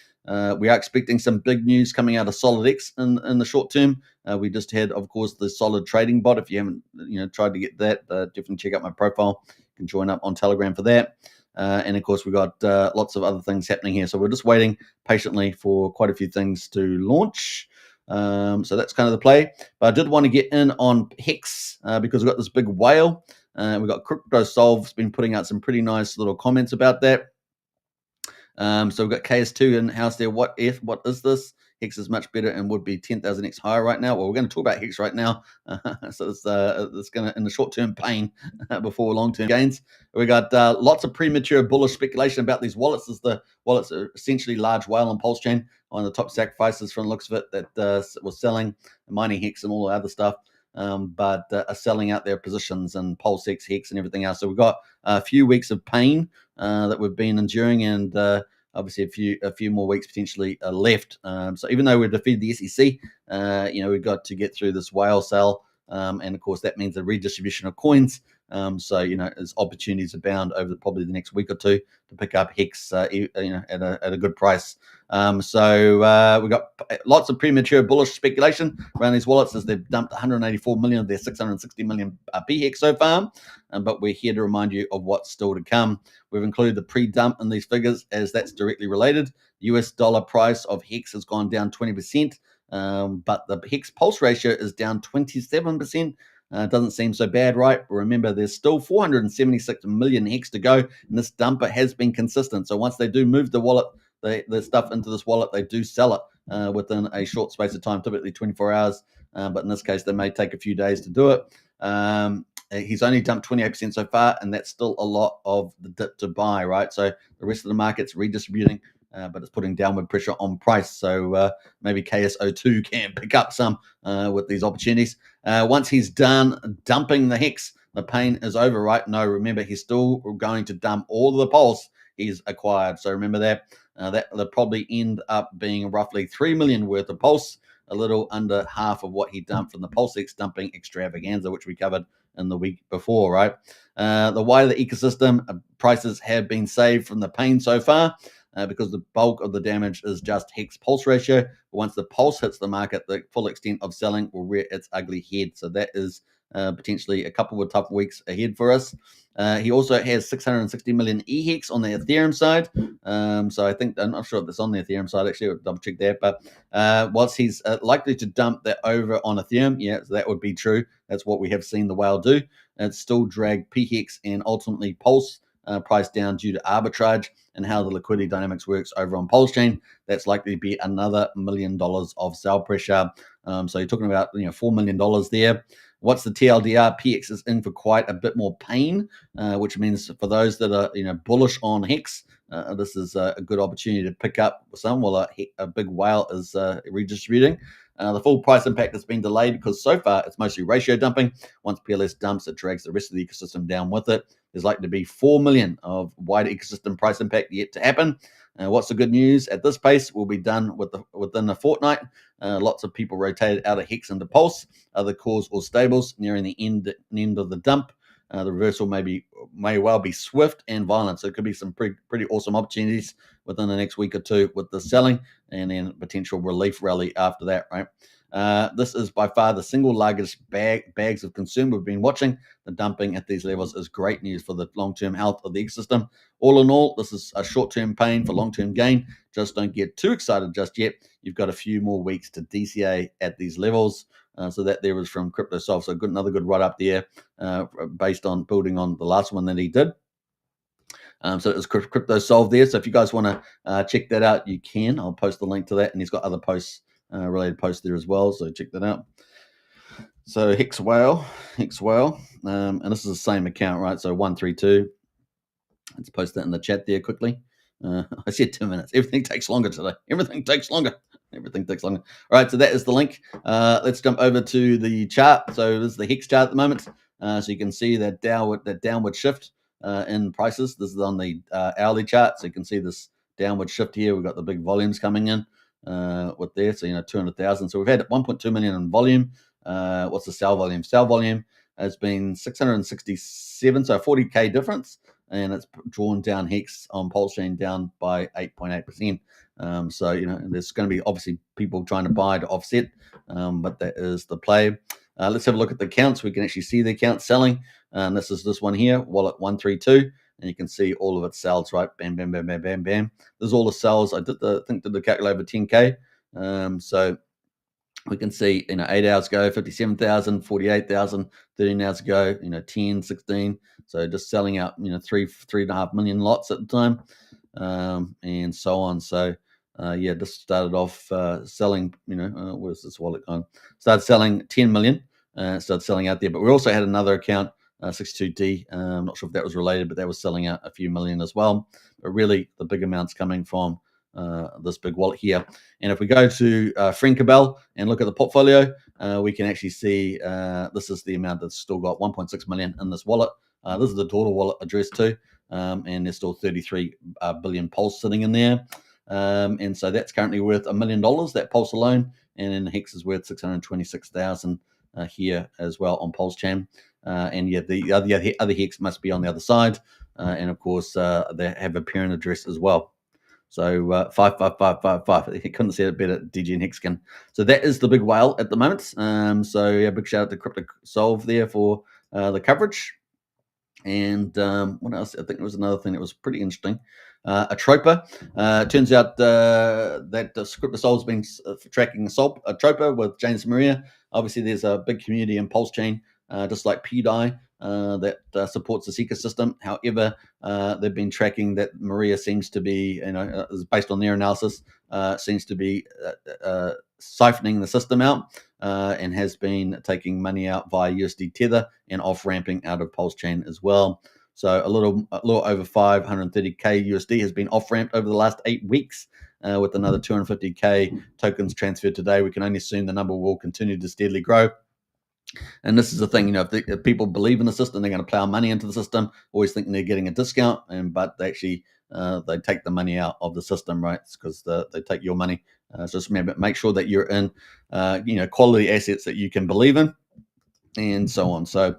We are expecting some big news coming out of SolidX in the short term. We just had, of course, the Solid Trading Bot. If you haven't, tried to get that, definitely check out my profile. You can join up on Telegram for that. And of course, we've got lots of other things happening here. So we're just waiting patiently for quite a few things to launch. So that's kind of the play. But I did want to get in on Hex because we've got this big whale. We've got CryptoSolve's been putting out some pretty nice little comments about that. So we've got KS2 in house there. What is this? Hex is much better and would be 10,000x higher right now. Well, we're going to talk about Hex right now. So it's going to, in the short term, pain before long term gains. We got lots of premature bullish speculation about these wallets. The wallets are essentially large whale on PulseChain, one of the top sacrifices from the looks of it that was selling, mining Hex and all the other stuff. But are selling out their positions and PulseX, Hex, and everything else. So we've got a few weeks of pain that we've been enduring, and obviously a few more weeks potentially left. So even though we've defeated the SEC, we've got to get through this whale sale, and of course that means a redistribution of coins. So as opportunities abound over probably the next week or two to pick up Hex, at a good price. So we've got lots of premature bullish speculation around these wallets as they've dumped 184 million of their 660 million PHEX so far. But we're here to remind you of what's still to come. We've included the pre-dump in these figures as that's directly related. US dollar price of Hex has gone down 20%, but the Hex pulse ratio is down 27%. Doesn't seem so bad, right? But remember, there's still 476 million Hex to go, and this dumper has been consistent. So once they do move the wallet, the stuff into this wallet, they do sell it within a short space of time, typically 24 hours. But in this case, they may take a few days to do it. He's only dumped 28% so far, and that's still a lot of the dip to buy, right? So the rest of the market's redistributing, but it's putting downward pressure on price. So maybe KSO2 can pick up some with these opportunities. Once he's done dumping the Hex, the pain is over, right? No, remember, he's still going to dump all of the pulse he's acquired. So remember that. That'll probably end up being roughly 3 million worth of pulse. a little under half of what he dumped from the PulseX dumping extravaganza, which we covered in the week before, right? The wider the ecosystem, prices have been saved from the pain so far because the bulk of the damage is just Hex Pulse ratio. But once the Pulse hits the market, the full extent of selling will rear its ugly head. So that is potentially a couple of tough weeks ahead for us. He also has 660 million EHEX on the Ethereum side. So I think, I'm not sure if that's on the Ethereum side, actually, I'll double check that. But whilst he's likely to dump that over on Ethereum, yeah, so that would be true. That's what we have seen the whale do. It's still dragged PHEX and ultimately Pulse price down due to arbitrage and how the liquidity dynamics works over on PulseChain. That's likely to be another $1 million of sell pressure. So you're talking about $4 million there. What's the TLDR? PX is in for quite a bit more pain, which means for those that are bullish on Hex, this is a good opportunity to pick up some while a big whale is redistributing. The full price impact has been delayed because so far it's mostly ratio dumping. Once PLS dumps, it drags the rest of the ecosystem down with it. There's likely to be 4 million of wider ecosystem price impact yet to happen. What's the good news? At this pace, we'll be done within a fortnight. Lots of people rotated out of Hex into Pulse, other cores or stables nearing the end of the dump. The reversal may well be swift and violent. So it could be some pretty awesome opportunities within the next week or two with the selling and then potential relief rally after that, right? This is by far the single largest bags of concern we've been watching. The dumping at these levels is great news for the long-term health of the ecosystem. All in all, this is a short-term pain for long-term gain. Just don't get too excited just yet. You've got a few more weeks to DCA at these levels. So that there was from CryptoSolve. So another good run up there based on building on the last one that he did. So it was CryptoSolve there. So if you guys want to check that out, you can. I'll post the link to that. And he's got other posts, related posts there as well. So check that out. So Hex Whale. And this is the same account, right? So 132. Let's post that in the chat there quickly. I said 2 minutes. Everything takes longer today. Everything takes longer. All right, so that is the link. Let's jump over to the chart. So this is the Hex chart at the moment. So you can see that downward shift in prices. This is on the hourly chart. So you can see this downward shift here. We've got the big volumes coming in with there. So 200,000. So we've had 1.2 million in volume. What's the sell volume? Sell volume has been 667, so a 40k difference. And it's drawn down Hex on PulseChain down by 8.8%. So there's going to be obviously people trying to buy to offset, but that is the play. Let's have a look at the accounts. We can actually see the account selling. This is this one here, wallet 132, and you can see all of its sales, right? Bam, bam, bam, bam, bam, bam. There's all the sales. I did the calculate over 10k. So we can see 8 hours ago 57,000, 48,000, 13 hours ago 10, 16. So just selling out 3.5 million lots at the time, and so on. So just started off selling. Where's this wallet gone? Started selling 10 million. Started selling out there, but we also had another account, 62D. I'm not sure if that was related, but that was selling out a few million as well. But really, the big amounts coming from this big wallet here. And if we go to Frankabel and look at the portfolio, we can actually see this is the amount that's still got 1.6 million in this wallet. This is the total wallet address too, and there's still 33 billion Pulse sitting in there. And so that's currently worth $1 million, that Pulse alone, and then Hex is worth 626,000 here as well on PulseChain. And the other Hex must be on the other side, and of course they have a parent address as well. So 55555. You couldn't see it better, DG and Hexkin. So that is the big whale at the moment. So big shout out to CryptoSolve there for the coverage. And what else? I think there was another thing that was pretty interesting. Atropa. Turns out that CryptoSolve's been tracking Atropa with James Maria. Obviously, there's a big community in PulseChain, just like PewDie, that supports this ecosystem. However, they've been tracking that Maria seems to be, based on their analysis, seems to be siphoning the system out and has been taking money out via USD Tether and off-ramping out of PulseChain as well. So a little over 530k USD has been off-ramped over the last 8 weeks, with another 250k tokens transferred today. We can only assume the number will continue to steadily grow. And this is the thing, if people believe in the system, they're going to plow money into the system, always thinking they're getting a discount, but they actually they take the money out of the system, right? It's because they take your money So just make sure that you're in, quality assets that you can believe in, and so on. So,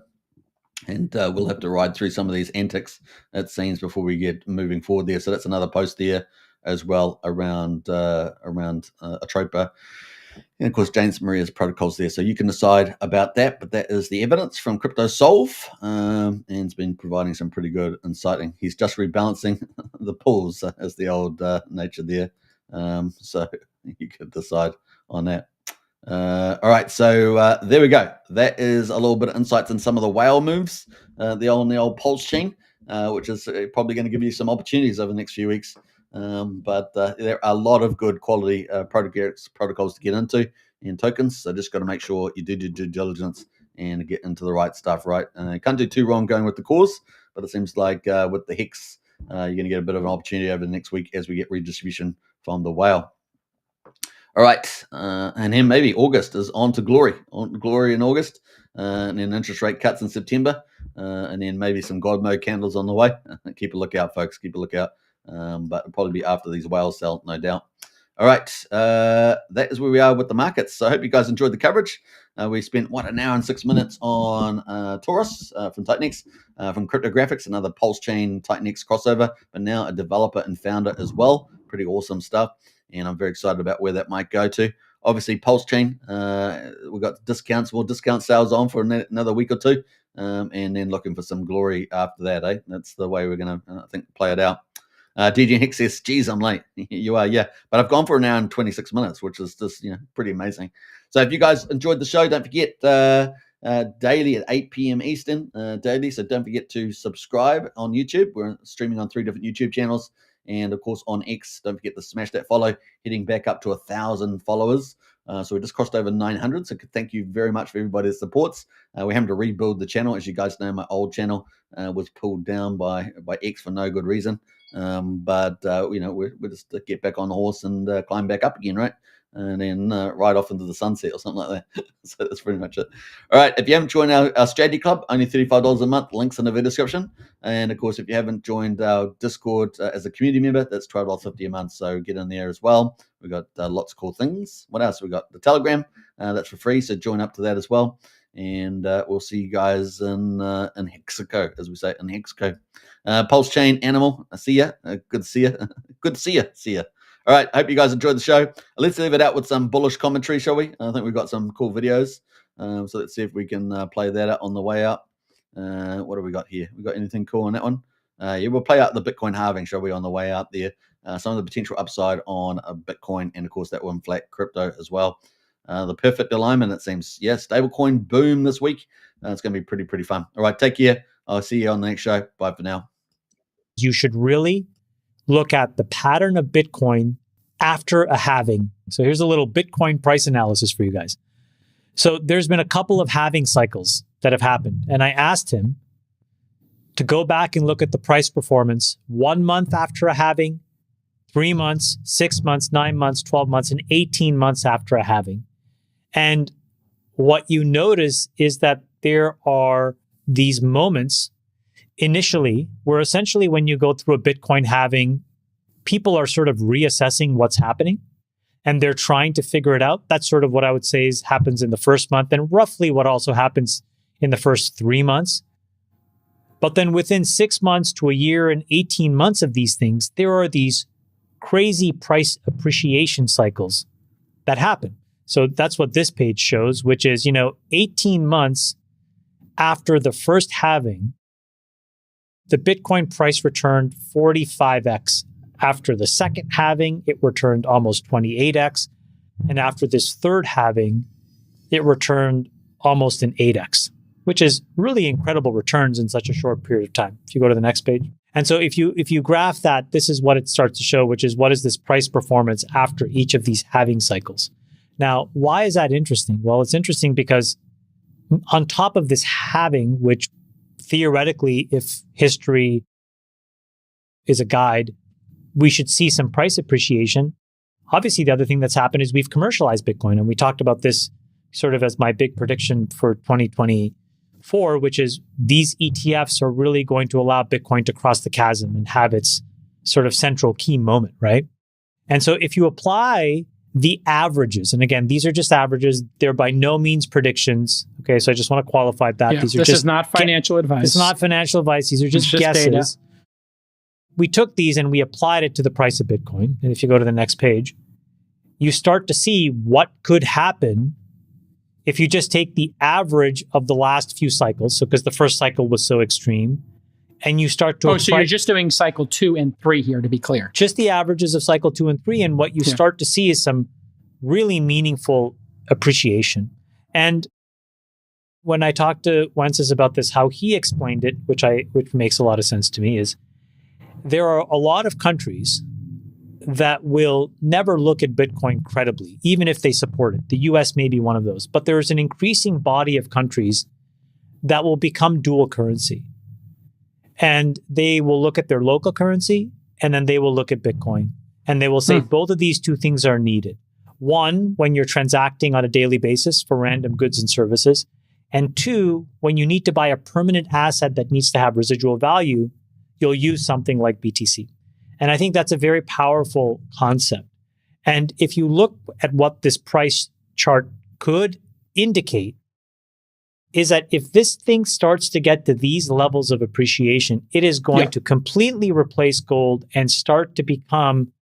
and we'll have to ride through some of these antics, it seems, before we get moving forward there. So that's another post there as well around Atropa. And of course, James Maria's protocols there. So you can decide about that. But that is the evidence from CryptoSolve. And it's been providing some pretty good insighting. He's just rebalancing the pools, as the old nature there. So you could decide on that. All right, so there we go. That is a little bit of insights in some of the whale moves, the old PulseChain, which is probably going to give you some opportunities over the next few weeks. But there are a lot of good quality protocols to get into in tokens. So just got to make sure you do due diligence and get into the right stuff, right? You can't do too wrong going with the cause, but it seems like with the Hex, you're going to get a bit of an opportunity over the next week as we get redistribution from the whale. All right, and then maybe August is on to glory in August, and then interest rate cuts in September, and then maybe some God mode candles on the way. Keep a lookout, folks. Keep a lookout. But it'll probably be after these whales sell, no doubt. All right, that is where we are with the markets. So I hope you guys enjoyed the coverage. We spent, an hour and 6 minutes on Torus from Titanx, from Cryptographics, another PulseChain Titanx crossover, but now a developer and founder as well. Pretty awesome stuff. And I'm very excited about where that might go to. Obviously, PulseChain, we've got more discount sales on for another week or two, and then looking for some glory after that, eh? That's the way we're going to, I think, play it out. DJ Hicks says, geez, I'm late. You are, yeah. But I've gone for an hour and 26 minutes, which is just, pretty amazing. So if you guys enjoyed the show, don't forget daily at 8 p.m. Eastern daily. So don't forget to subscribe on YouTube. We're streaming on 3 different YouTube channels. And of course, on X, don't forget to smash that follow, heading back up to 1,000 followers. So we just crossed over 900. So thank you very much for everybody that supports. We're having to rebuild the channel. As you guys know, my old channel was pulled down by X for no good reason. But we're just to get back on the horse and climb back up again, right? And then ride off into the sunset or something like that. So that's pretty much it. All right. If you haven't joined our strategy club, only $35 a month. Links in the video description. And of course, if you haven't joined our Discord as a community member, that's $12.50 a month. So get in there as well. We've got lots of cool things. What else? We've got the Telegram. That's for free. So join up to that as well. And we'll see you guys in Hexaco, as we say, in Hexaco. PulseChain Animal. I see ya. Good to see ya. Good to see ya. See ya. All right. I hope you guys enjoyed the show. Let's leave it out with some bullish commentary, shall we? I think we've got some cool videos. So let's see if we can play that out on the way out. What have we got here? We got anything cool on that one? Yeah, we'll play out the Bitcoin halving, shall we, on the way out there. Some of the potential upside on Bitcoin, and of course that one flat crypto as well. The perfect alignment, it seems. Yeah, stablecoin boom this week. It's going to be pretty fun. All right, take care. I'll see you on the next show. Bye for now. You should really look at the pattern of Bitcoin after a halving. So here's a little Bitcoin price analysis for you guys. So there's been a couple of halving cycles that have happened. And I asked him to go back and look at the price performance 1 month after a halving, 3 months, 6 months, 9 months, 12 months, and 18 months after a halving. And what you notice is that there are these moments initially where essentially when you go through a Bitcoin halving, people are sort of reassessing what's happening and they're trying to figure it out. That's sort of what I would say happens in the first month and roughly what also happens in the first 3 months. But then within 6 months to a year and 18 months of these things, there are these crazy price appreciation cycles that happen. So that's what this page shows, which is, 18 months after the first halving, the Bitcoin price returned 45x. After the second halving, it returned almost 28x. And after this third halving, it returned almost an 8x, which is really incredible returns in such a short period of time. If you go to the next page. And so if you graph that, this is what it starts to show, which is what is this price performance after each of these halving cycles. Now, why is that interesting? Well, it's interesting because on top of this halving, which theoretically, if history is a guide, we should see some price appreciation. Obviously, the other thing that's happened is we've commercialized Bitcoin. And we talked about this sort of as my big prediction for 2024, which is these ETFs are really going to allow Bitcoin to cross the chasm and have its sort of central key moment, right? And so if you apply the averages, and again, these are just averages. They're by no means predictions. Okay, so I just want to qualify that. Yeah, These are this just is not financial advice. It's not financial advice. These are just guesses. Data. We took these and we applied it to the price of Bitcoin. And if you go to the next page, you start to see what could happen if you just take the average of the last few cycles. So because the first cycle was so extreme, and you start to so you're just doing cycle 2 and 3 here, to be clear. Just the averages of cycle 2 and 3, and what you start to see is some really meaningful appreciation. And when I talked to Wences about this, how he explained it, which makes a lot of sense to me, is there are a lot of countries that will never look at Bitcoin credibly, even if they support it. The US may be one of those, but there's an increasing body of countries that will become dual currency. And they will look at their local currency, and then they will look at Bitcoin. And they will say both of these two things are needed. One, when you're transacting on a daily basis for random goods and services. And two, when you need to buy a permanent asset that needs to have residual value, you'll use something like BTC. And I think that's a very powerful concept. And if you look at what this price chart could indicate, is that if this thing starts to get to these levels of appreciation, it is going to completely replace gold and start to become